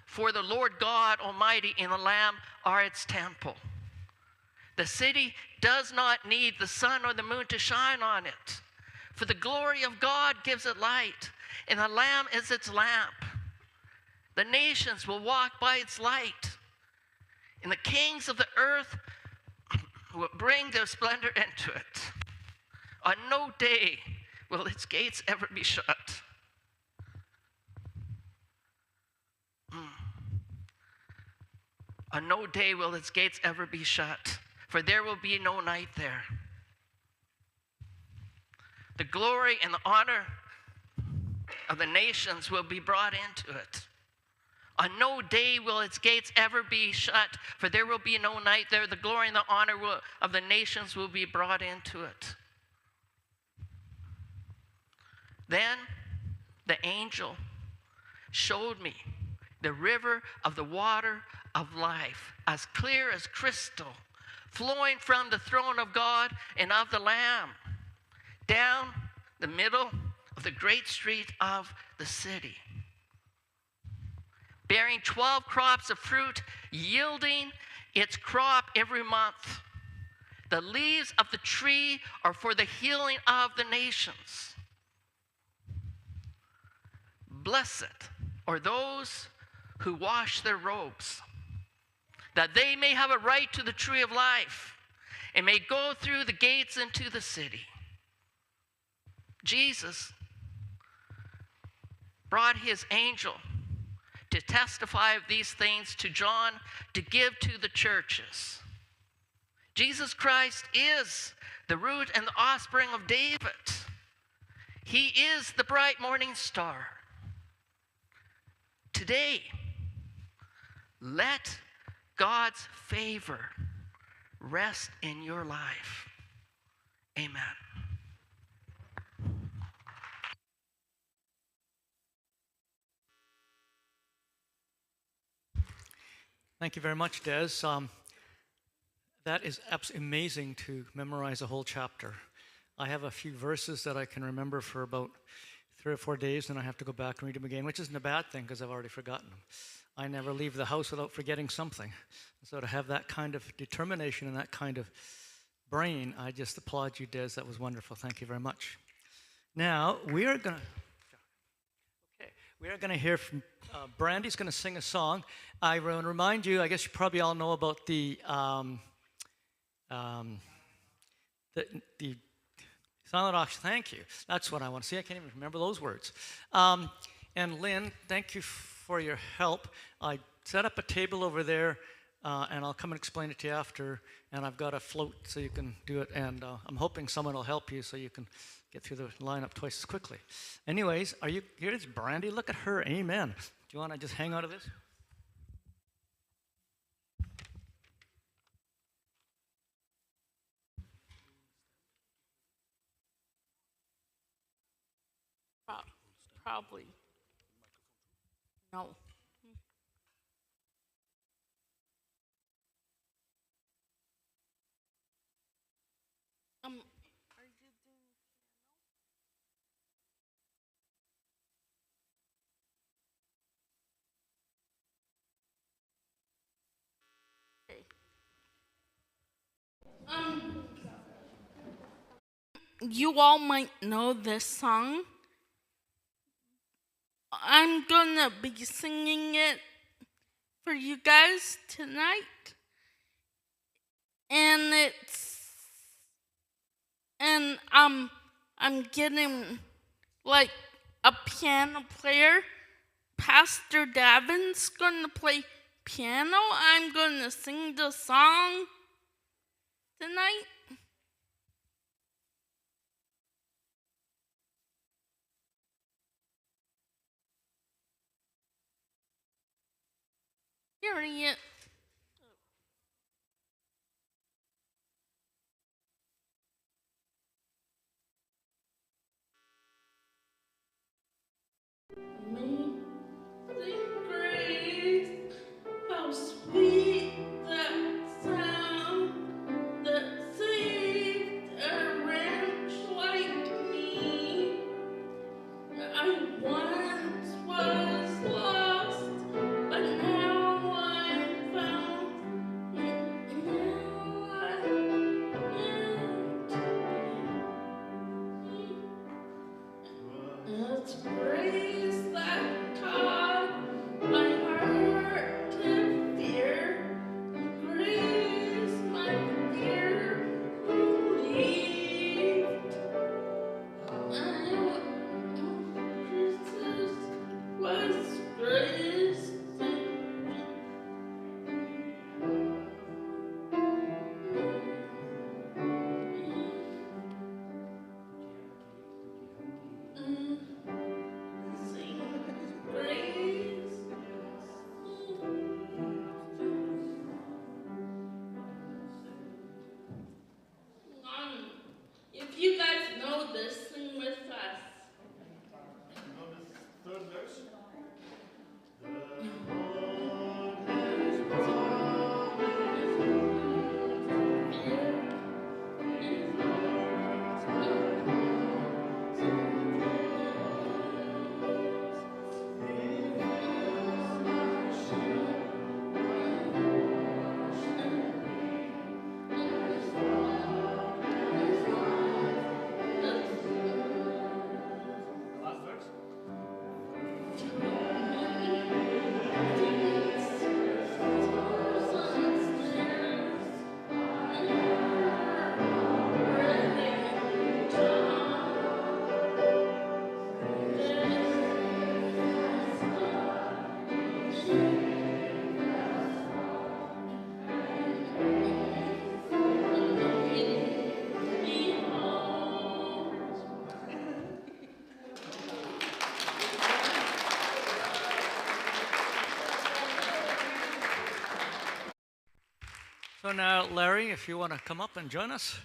for the Lord God Almighty and the Lamb are its temple. The city does not need the sun or the moon to shine on it, for the glory of God gives it light, and the Lamb is its lamp. The nations will walk by its light, and the kings of the earth will bring their splendor into it. On no day will its gates ever be shut. On no day will its gates ever be shut, for there will be no night there. The glory and the honor of the nations will be brought into it. On no day will its gates ever be shut, for there will be no night there. The glory and the honor of the nations will be brought into it. Then the angel showed me the river of the water of life, as clear as crystal, flowing from the throne of God and of the Lamb, down the middle of the great street of the city, bearing 12 crops of fruit, yielding its crop every month. The leaves of the tree are for the healing of the nations. Blessed are those who wash their robes, that they may have a right to the tree of life and may go through the gates into the city. Jesus brought his angel to testify of these things to John, to give to the churches. Jesus Christ is the root and the offspring of David. He is the bright morning star. Today, let God's favor rest in your life. Amen. Thank you very much, Des. That is absolutely amazing to memorize a whole chapter. I have a few verses that I can remember for about 3 or 4 days, and I have to go back and read them again, which isn't a bad thing because I've already forgotten them. I never leave the house without forgetting something. So to have that kind of determination and that kind of brain, I just applaud you, Des. That was wonderful. Thank you very much. Now, we are going to hear from Brandy's going to sing a song. I want to remind you, I guess you probably all know about the silent auction. Thank you. That's what I want to see. I can't even remember those words. And Lynn, thank you for your help. I set up a table over there, and I'll come and explain it to you after. And I've got a float so you can do it. And I'm hoping someone will help you so you can get through the lineup twice as quickly. Anyways, here's Brandy. Look at her. Amen. Do you want to just hang out of this? Probably. No. Are you doing you all might know this song. I'm gonna be singing it for you guys tonight. And I'm getting like a piano player. Pastor Davin's gonna play piano. I'm gonna sing the song tonight. hearing it. Amazing grace, how sweet that sound that saved a wretch like me. I once was lost, but now I'm found. Now I am it's grace that taught my heart to fear. Grace my fear relieved. Jesus was grace. Sing grace. If you guys know this, sing with us. Third verse. Last verse. So now, Larry, if you want to come up and join us.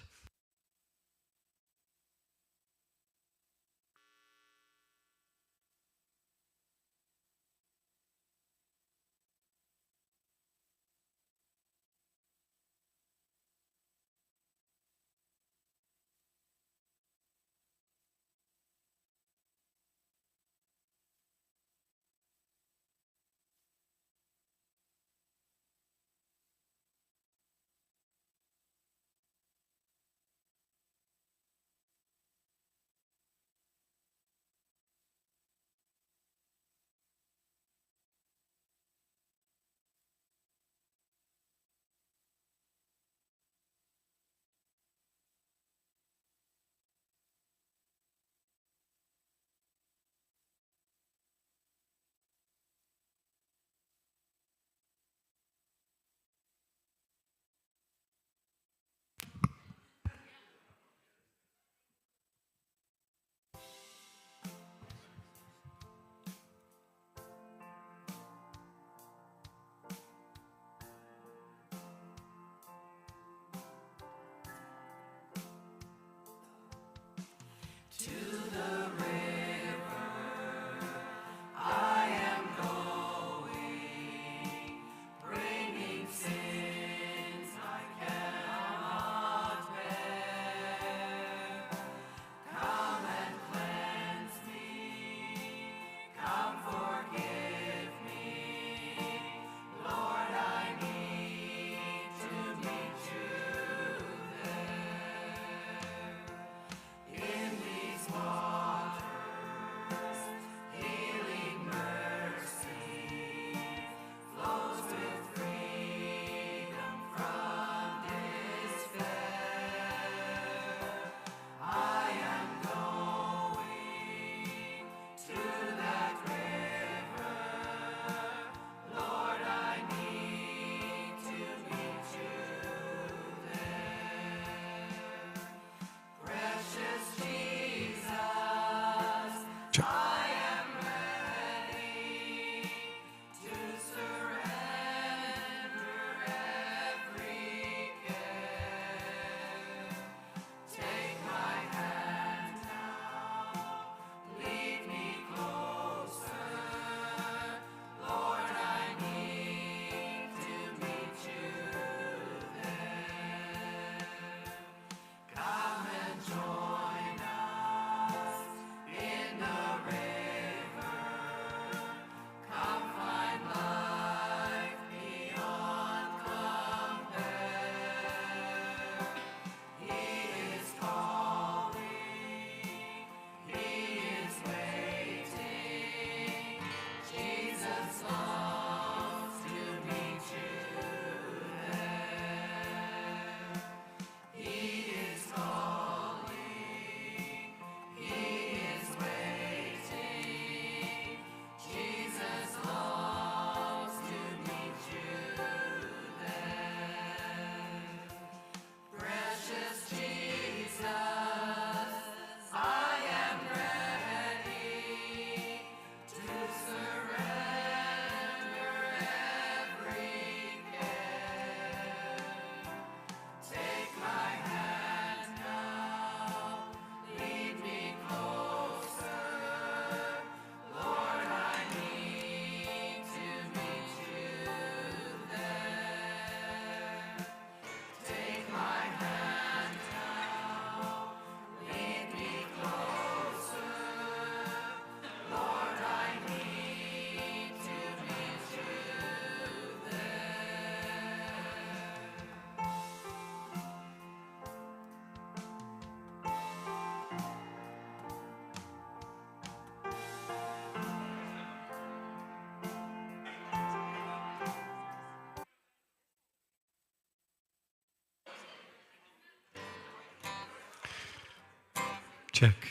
Check.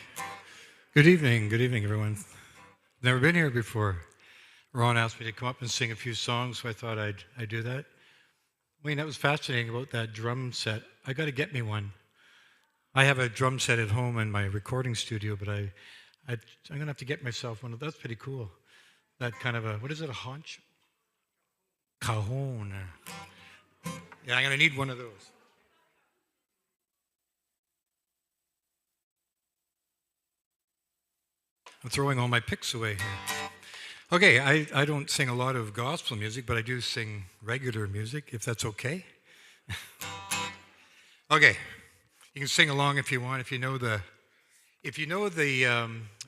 Good evening, everyone. Never been here before. Ron asked me to come up and sing a few songs, so I thought I'd do that. Wayne, that was fascinating about that drum set. I got to get me one. I have a drum set at home in my recording studio, but I'm going to have to get myself one. That's pretty cool. That kind of a, what is it, a haunch? Cajon. Yeah, I'm going to need one of those. I'm throwing all my picks away here. Okay, I don't sing a lot of gospel music, but I do sing regular music, if that's okay. Okay, you can sing along if you want. If you know the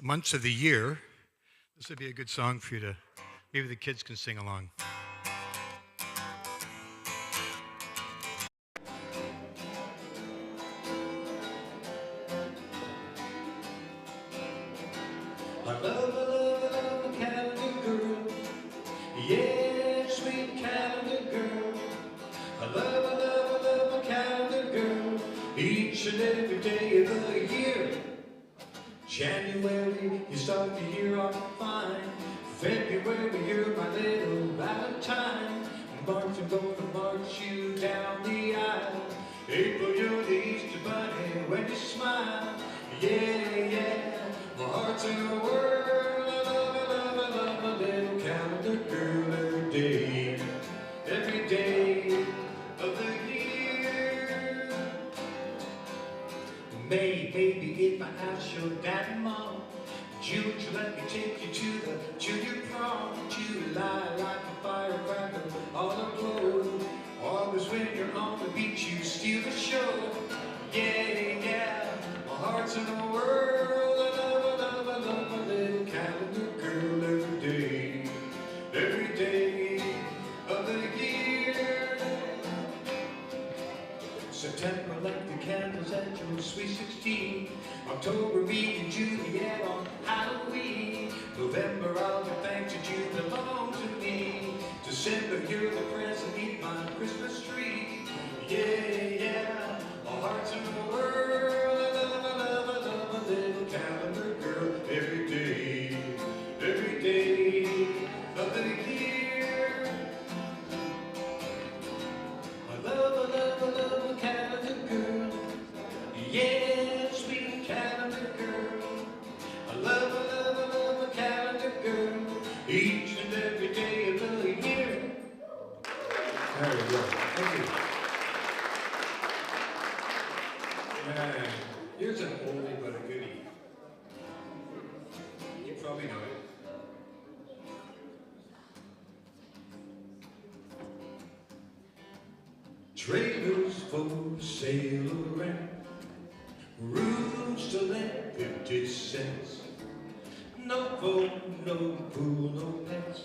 months of the year, this would be a good song for you to. Maybe the kids can sing along. I love a calendar girl. Yeah, sweet calendar girl. I love a calendar girl. Each and every day of the year. January, you start the year off fine. February, you're my little Valentine. March, I'm gonna march you down the aisle. April, you're the Easter bunny when you smile. Yeah, yeah, my heart's in a whirl. I love a little calendar girl every day of the year. Maybe if I ask your dad and mom, June, you let me take you to the junior prom. July, like a firecracker all aglow. August, when you're on the beach, you steal the show. Yeah, yeah, my heart's in a whirl. I love my little calendar girl every day of the year. September, like the candles at your sweet 16. October, me and Juliet on Halloween. November, I'll give thanks that you belong to me. December, you're the present beneath my Christmas tree. Yeah, yeah, my heart's in the world. I love a little calendar girl every day of the year. I love a calendar girl. Yeah, sweet calendar girl. I love a calendar girl. Each and every day of the year. There we go. Thank you. Here's an oldie but a goodie. You probably know it. Trailers for sale around, rooms to let 50 cents. No phone, no pool, no pets.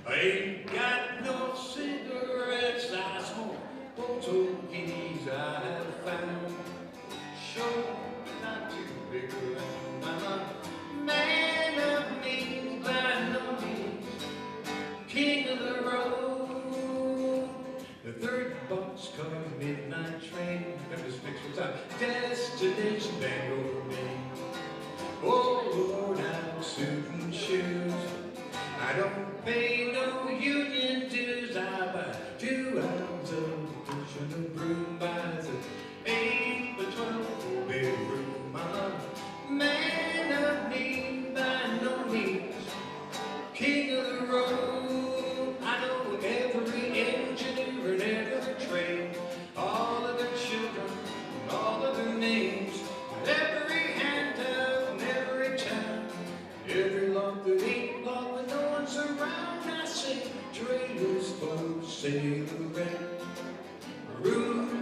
I ain't got no cigarettes. I smoke Portuguese I have found. Sure, not too big around. I'm a man of means by no means, king of the road. The third boxcar midnight train. Remember this picture? It's our destination Bangor, Maine. Oh Lord, I'm suit and shoes. I don't pay no union dues. I buy 2 ounces of cushion and broom. Buys an 8 by 12 bedroom. I'm a man of means by no means, king of the road. I know every engineer and every trade, all of their children and all of their names, every handout and every town, every lock that ain't locked when no one's around. I say trailers for sale and rent, rooms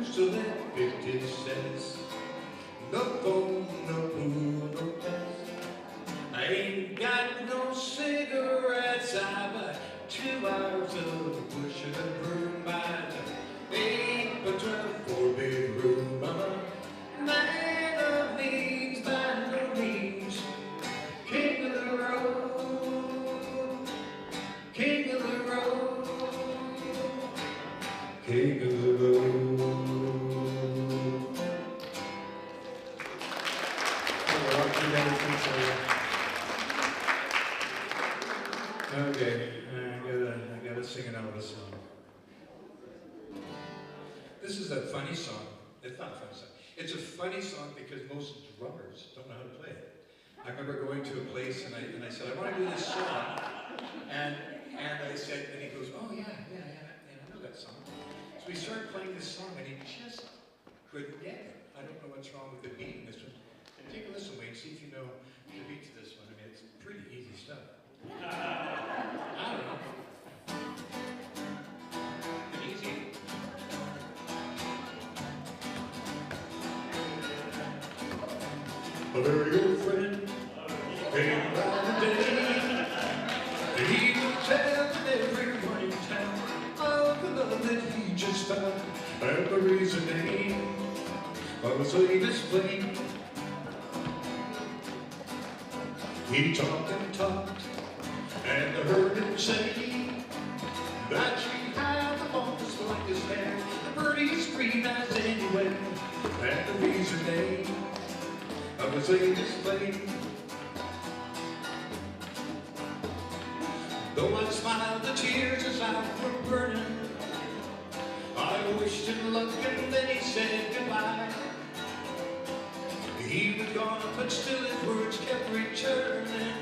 You guys think so, yeah. Okay, I gotta sing an Elvis song. This is a funny song. It's not a funny song. It's a funny song because most drummers don't know how to play it. I remember going to a place and I said, I want to do this song. And I said, and he goes, oh yeah, I know that song. So we started playing this song and he just couldn't get it. I don't know what's wrong with the beat in this one. Take a listen, Wayne, see if you know the beat to this one. I mean, it's pretty easy stuff. I don't know. Easy. A very old friend came by the day. He would tell everyone in town of the love that he just found. And the reason name of his latest flame. He talked and talked, and I heard him say that she had the longest, blackest hair, the prettiest green eyes anywhere. And the reason name of his latest flame. Though I smiled, the tears as I were burning, I wished him luck and then he said goodbye. He was gone, but still his words kept returning.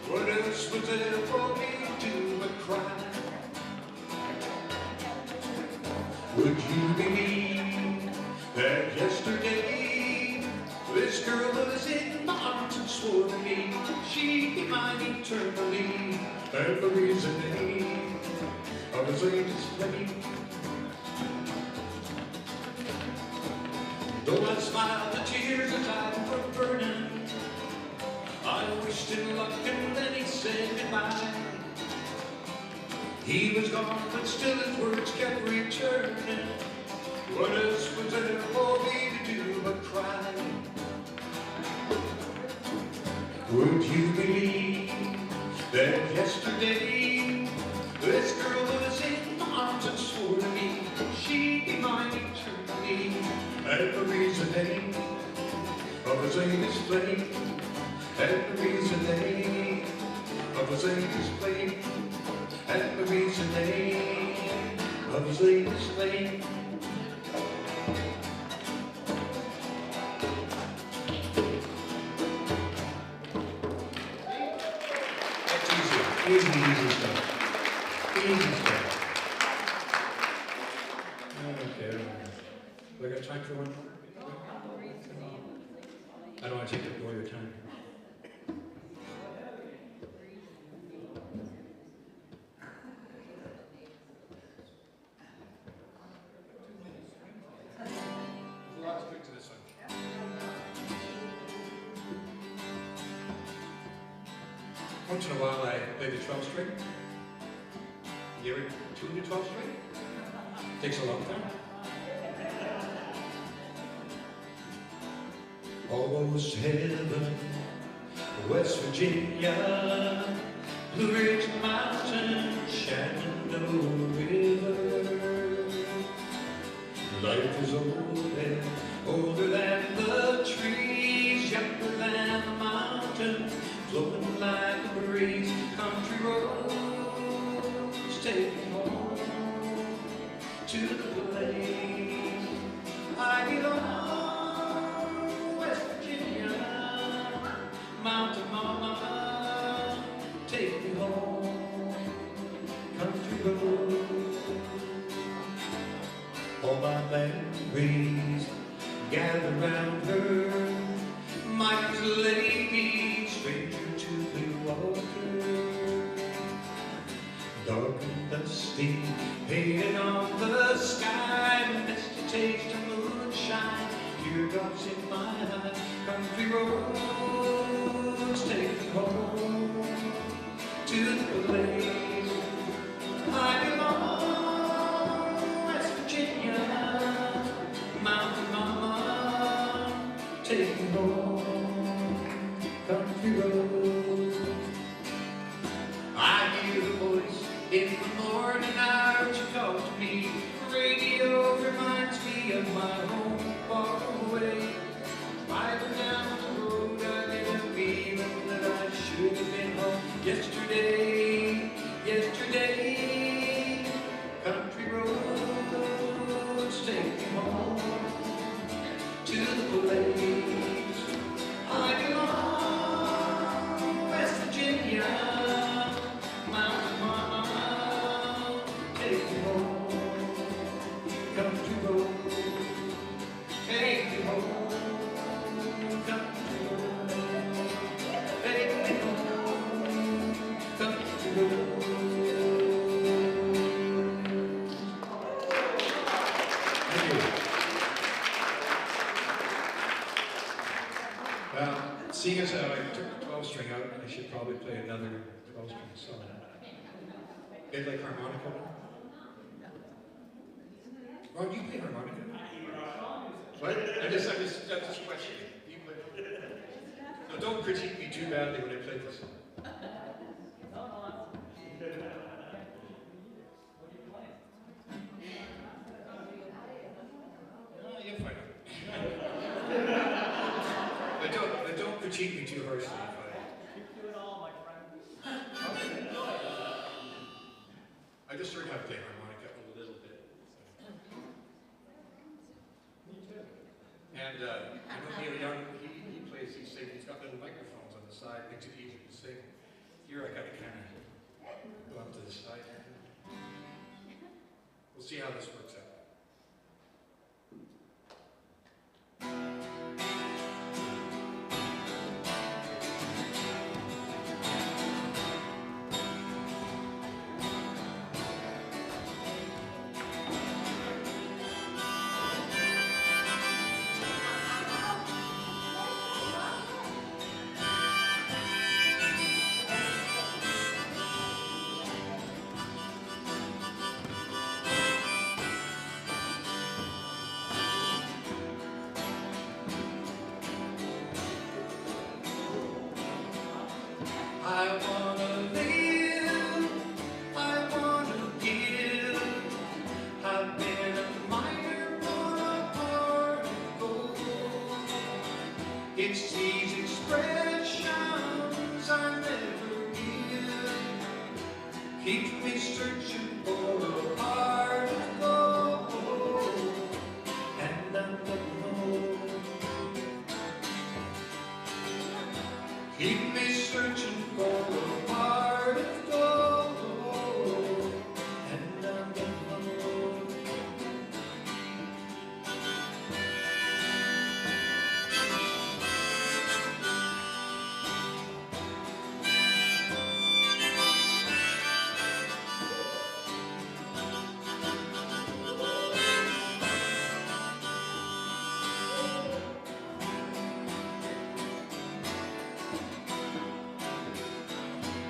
What else was there for me to do but cry? Would you believe that yesterday this girl was in my arms and swore to me she'd be mine eternally? And the reason of his latest flame. Though I smiled, the tears as I were burning, I wished him luck and then he said goodbye. He was gone, but still his words kept returning. What else was there for me to do but cry? Would you believe that yesterday this girl was in my arms and swore to me she'd be mine eternally? And the reason of his latest flame. And the reason of his latest flame. And the reason of his latest flame. That's easy. Easy stuff. Easy stuff. Okay. We got time for one more? I don't want to take up all your time. There's a lot to speak to this one. Once in a while I play the 12 string. You ever tune the 12 string? Takes a long time. Almost heaven, West Virginia, Blue Ridge Mountain, Shenandoah River. Life is older than the trees, younger than the mountain, flowing like a breeze. Country roads take me home to the place I belong. Mountain mama, take me home, country road. All my memories gather round her, my lady, stranger to blue water. Dark and dusty, painted on the sky, misty taste of moonshine, teardrops in my eye, country roads take me home to the place I belong. West Virginia, mountain mama, take me home, country road. I hear the voice in the morning hour, she calls to me. Radio reminds me of my home far away. Driving down the road, I Yesterday, yesterday, country roads take me home to the place I belong, West Virginia, mountain mama, take me home, country roads take me home, country roads take me home, country roads. Thank you. Well, seeing as how I took the 12 string out, I should probably play another 12 string song. Bit like harmonica. Ron, do you play harmonica? What? I'm just questioning. Do you play? So don't critique me too badly when I play this song. You'll find out. But don't critique me too harshly if I. I just learned how to play harmonica a little bit. And I know Neil Young, he plays, he sings, he's got little microphones on the side, makes it easier to sing. Here I gotta kind of go up to the side. We'll see how this works out. I wanna live, I wanna give. I've been a miner for a heart of gold. It's these expressions I never give. Keep me searching for a heart of gold. And I'm alone. Keep me searching for a heart of gold, and I'm alone.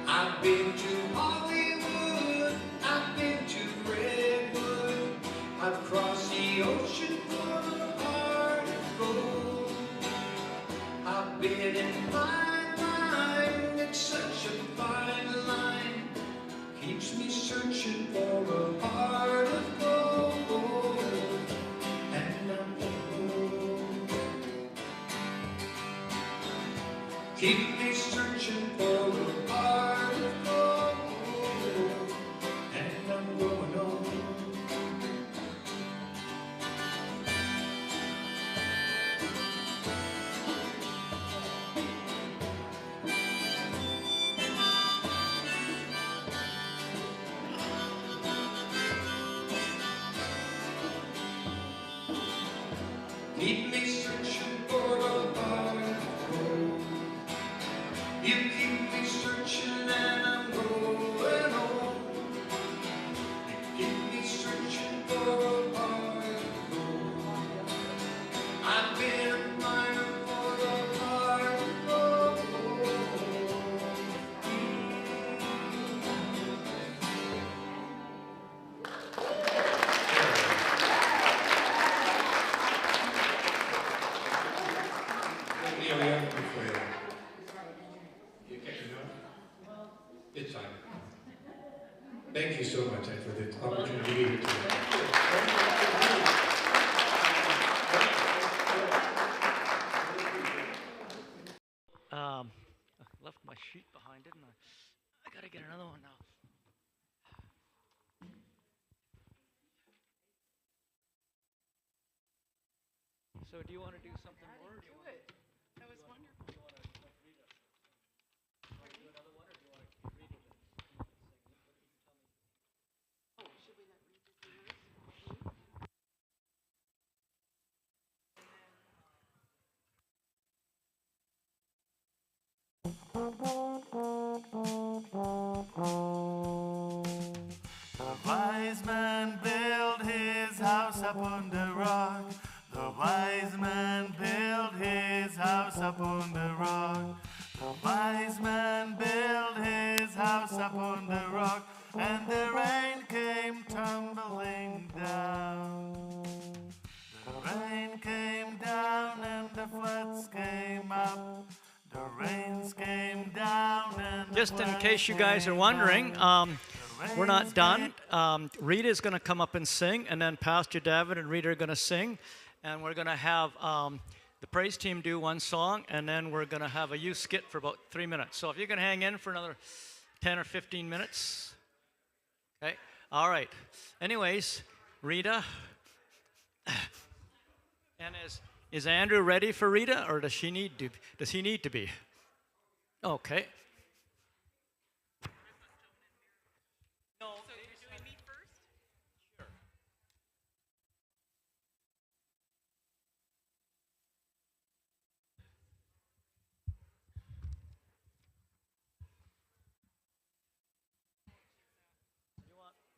I've been to Hollywood, I've been to Redwood, I've crossed the ocean for a heart of gold. I've been in my mind, it's such a fine line, keeps me searching for a heart of gold, and I'm alone. Keep me searching for a heart of gold, and I'm going on. Keep me searching for a heart of gold. You keep me searching and I'm going on. You keep me searching for a heart of gold. I've been a miner for a heart of gold. Neil Young for you. You catch it now? It's fine. Thank you so much for the opportunity to be here today. I left my sheet behind, didn't I? I gotta get another one now. So do you want to do something more? Or do you want to, That was wonderful. do you want to like read it? Want to do another one, or do you want to read it and sing? Oh, should we let Rita do yours? The wise man built his house upon the rock. The wise man built his house upon the rock. The wise man built his house upon the rock, and the rain came tumbling down. The rain came down and the floods came up. The rains came down and Just in case you guys are wondering, we're not done. Rita is going to come up and sing, and then Pastor David and Rita are going to sing, and we're going to have the praise team do one song, and then we're going to have a youth skit for about 3 minutes. So if you can hang in for another 10 or 15 minutes. Okay, all right. Anyways, Rita, and is Andrew ready for Rita, or does he need to be? Okay. No. So you're doing me first? Sure.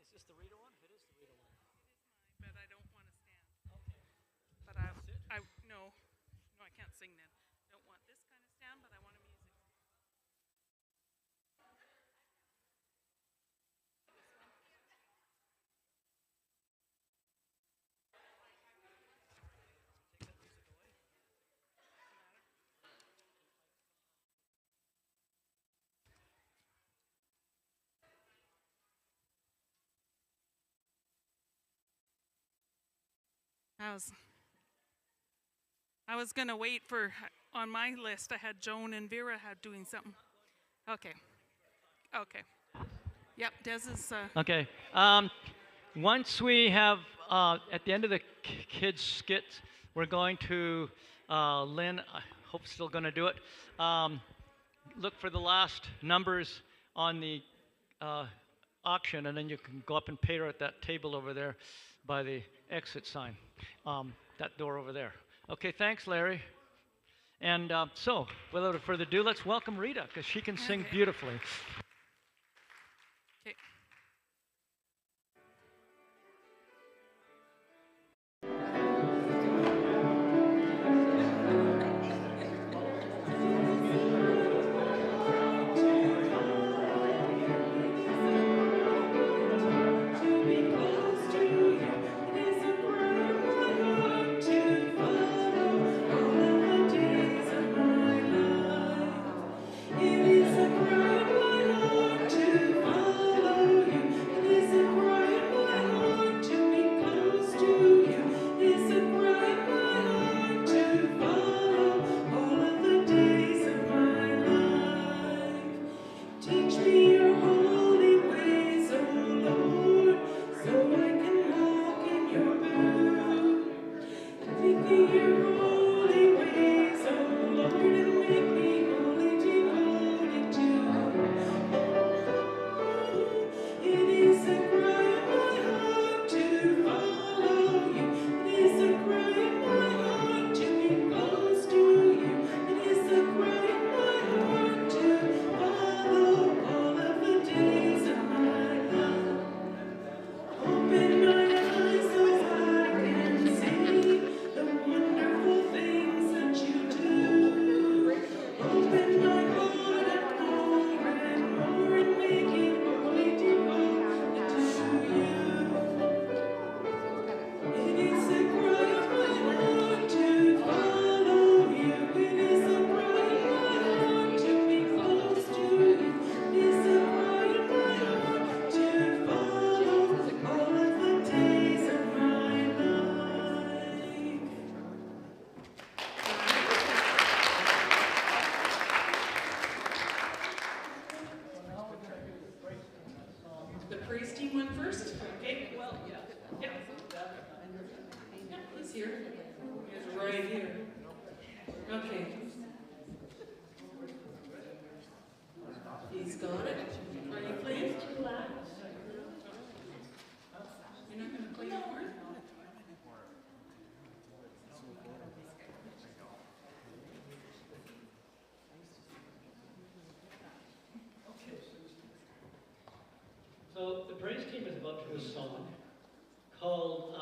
Is this the Rita one? It is the Rita one. But I don't want to stand. Okay. But no, I can't sing then. I don't want this kind of stand, but I want a music. I was gonna wait for, on my list I had Joan and Vera had doing something. Okay. Yep, Des is. Okay. Once we have, at the end of the kids' skit, we're going to, Lynn, I hope still going to do it, look for the last numbers on the auction, and then you can go up and pay her at that table over there by the exit sign, that door over there. Okay, thanks, Larry. And so, without further ado, let's welcome Rita, because she can sing beautifully. Okay. It is a crime when first? Okay, well, yeah. Yeah, he's here. He's right here. Okay. He's got it. Are you playing? Too loud. You're not going to play anymore? So the praise team is about to do a song called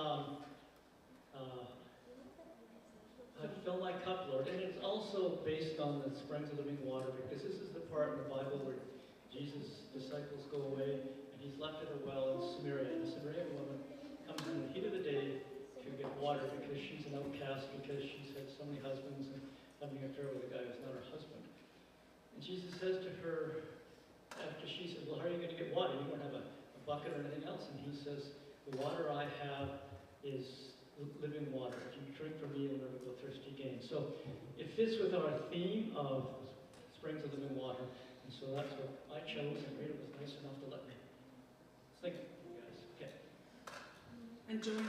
Fill My Cup, Lord. And it's also based on the springs of living water, because this is the part in the Bible where Jesus' disciples go away and he's left at a well in Samaria. And a Samaritan woman comes in the heat of the day to get water because she's an outcast, because she's had so many husbands and having an affair with a guy who's not her husband. And Jesus says to her, after she says, well, how are you going to get water? You don't have a bucket or anything else. And he says, the water I have is living water. If you drink from me, you'll never go thirsty again. So it fits with our theme of springs of living water. And so that's what I chose, and Rita was nice enough to let me sing it for you guys. Okay. And join in.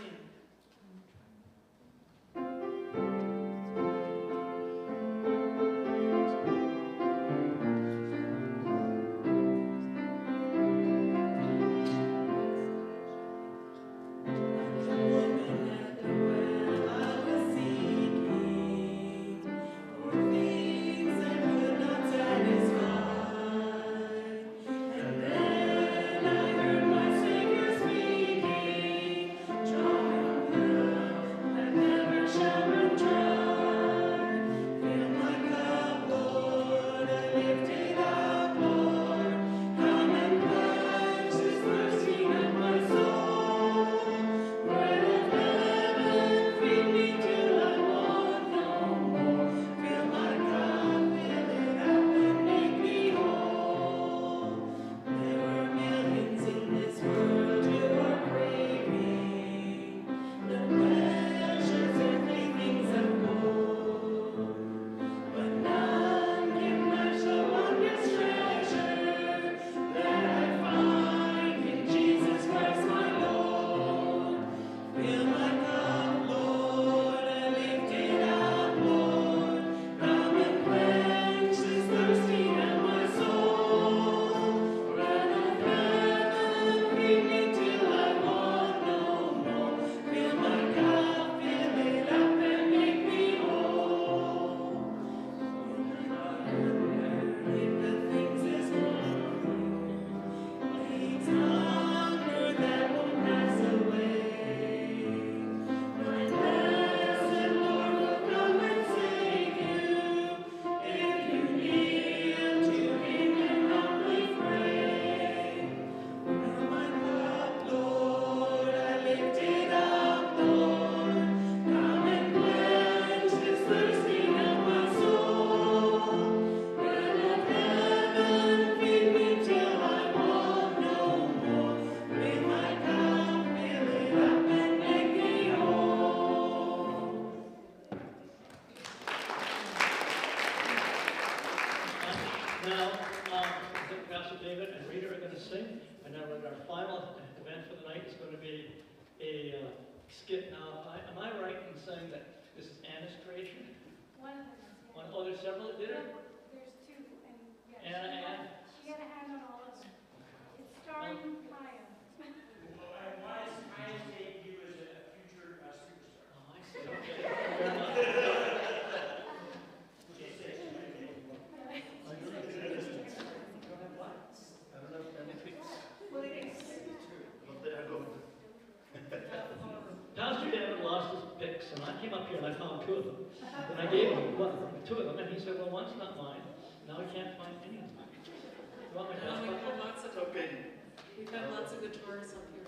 We've had lots of guitars up here.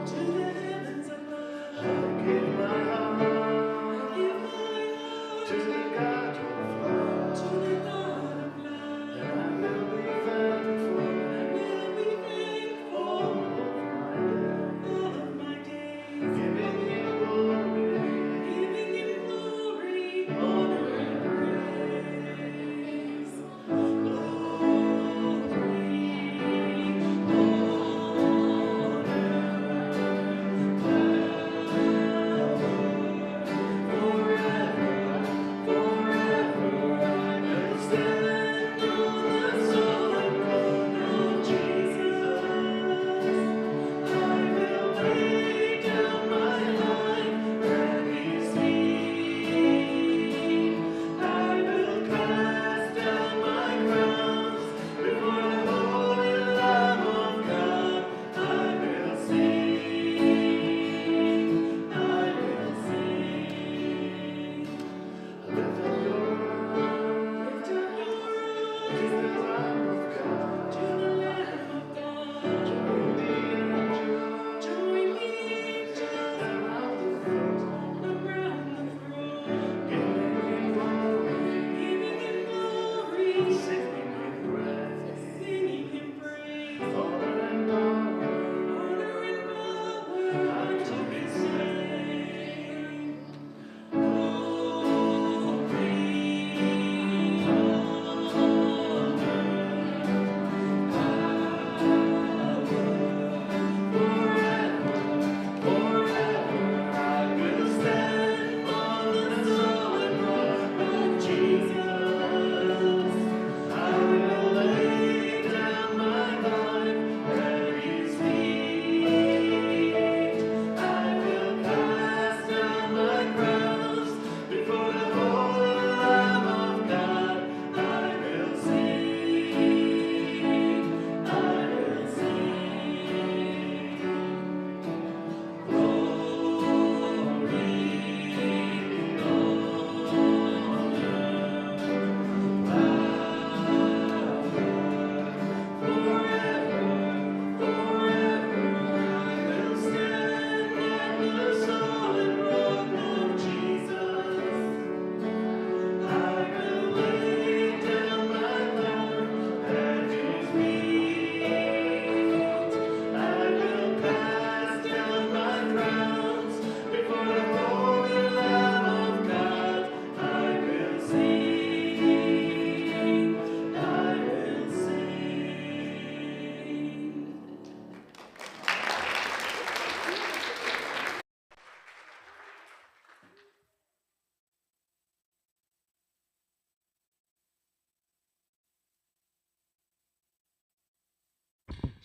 To the heavens above.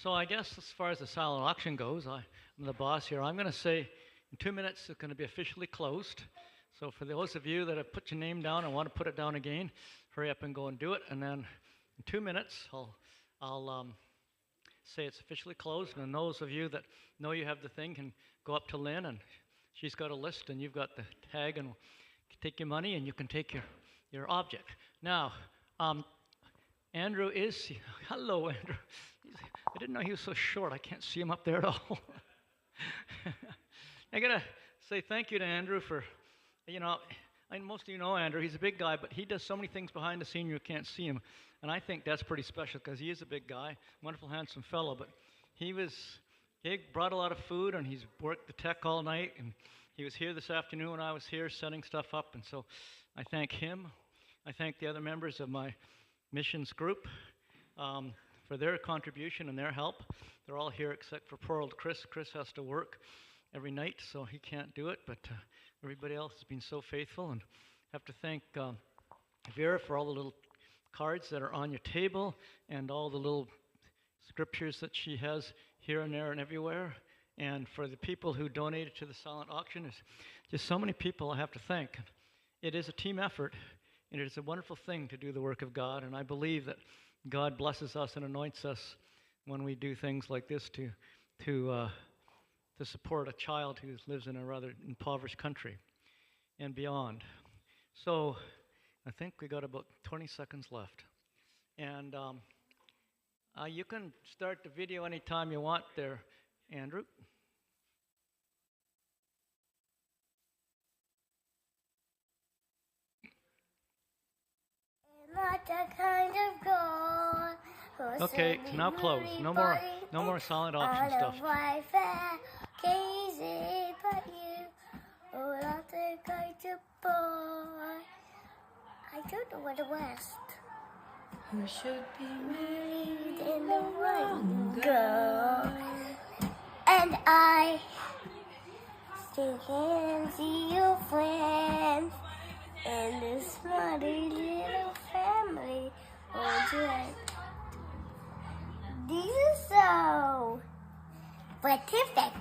So I guess as far as the silent auction goes, I'm the boss here. I'm going to say in 2 minutes it's going to be officially closed. So for those of you that have put your name down and want to put it down again, hurry up and go and do it. And then in 2 minutes, I'll say it's officially closed. And those of you that know you have the thing can go up to Lynn, and she's got a list, and you've got the tag, and take your money, and you can take your object. Now, Andrew is, hello, Andrew. I didn't know he was so short. I can't see him up there at all. I got to say thank you to Andrew for, most of you know Andrew. He's a big guy, but he does so many things behind the scene you can't see him. And I think that's pretty special because he is a big guy, wonderful, handsome fellow. But he brought a lot of food, and he's worked the tech all night. And he was here this afternoon when I was here setting stuff up. And so I thank him. I thank the other members of my missions group for their contribution and their help. They're all here except for poor old Chris. Chris has to work every night, so he can't do it. But everybody else has been so faithful. And I have to thank Vera for all the little cards that are on your table and all the little scriptures that she has here and there and everywhere. And for the people who donated to the silent auction, there's just so many people I have to thank. It is a team effort, and it is a wonderful thing to do the work of God. And I believe that God blesses us and anoints us when we do things like this to support a child who lives in a rather impoverished country and beyond. So I think we got about 20 seconds left. And you can start the video anytime you want there, Andrew. Not the kind of God who okay, now close. No more silent auction stuff. Easy, but you are not the kind of boy. I don't know what it was. Who should be married in the wrong girl? And I still can see your friends in this smarty little family. Oh, just these are so specific.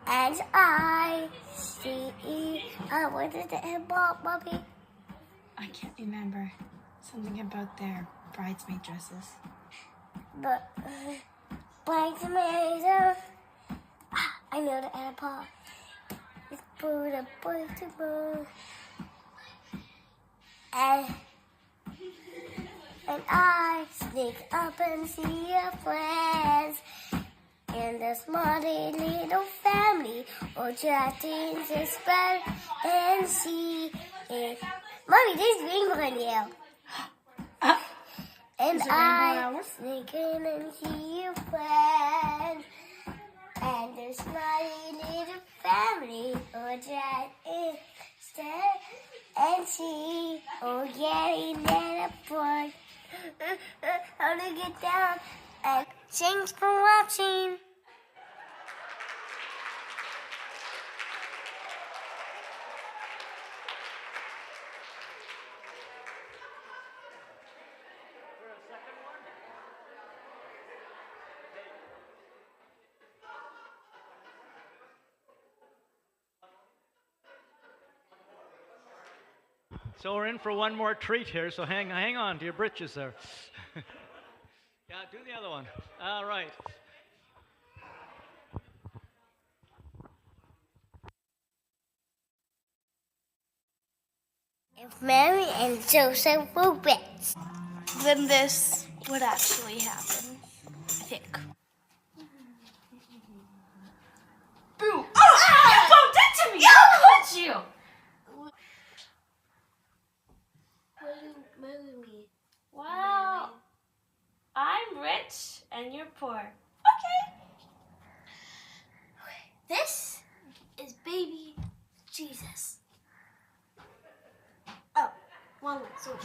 As I see, what is the about, Bobby? I can't remember. Something about their bridesmaid dresses. But bridesmaids, I know the apple. It's put a boy to bone. And I sneak up and see your friends in the smarty little family. Oh, chatting to spread and see it. Mommy, there's rainbow in you. And I sneak in and see your friends and the smarty little family. Oh, chatting and see. Oh, getting that boy. How to get down. And thanks for watching. So we're in for one more treat here, so hang on to your britches there. Yeah, do the other one. All right. If Mary and Joseph were rich, Then this would actually happen, I think. Boo! Oh! You bumped into me! How could you? will you marry me? Wow. I'm rich and you're poor. Okay. This is baby Jesus. Oh, one. Sorry.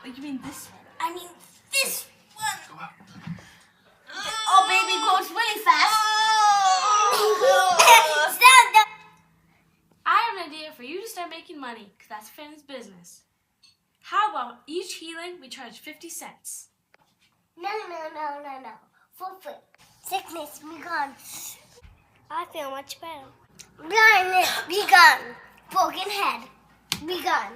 Oh, you mean this one? I mean this one. Oh, baby grows really fast. Stop. I have an idea for you to start making money, because that's Finn's business. How about each healing we charge 50 cents? None no. For free. Sickness be gone. I feel much better. Blindness be gone. Broken head be gone.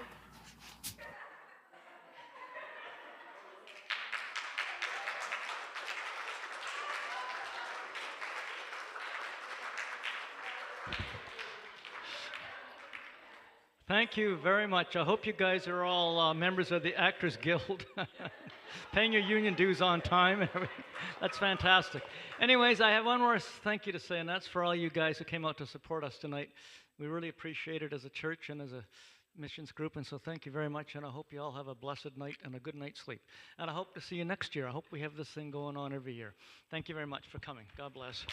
Thank you very much. I hope you guys are all members of the Actors Guild, paying your union dues on time. That's fantastic. Anyways, I have one more thank you to say, and that's for all you guys who came out to support us tonight. We really appreciate it as a church and as a missions group, and so thank you very much, and I hope you all have a blessed night and a good night's sleep. And I hope to see you next year. I hope we have this thing going on every year. Thank you very much for coming. God bless.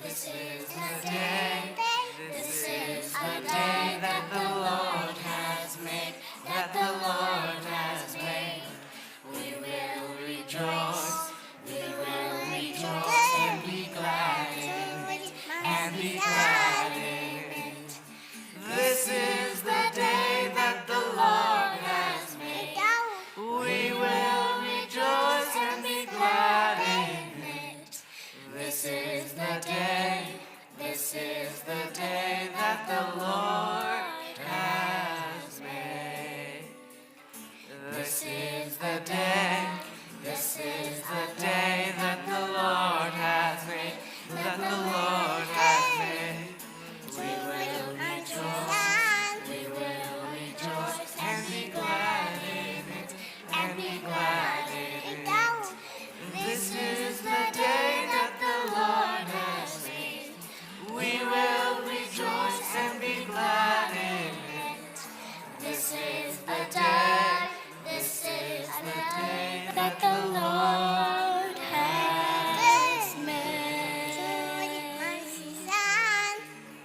This is the day, this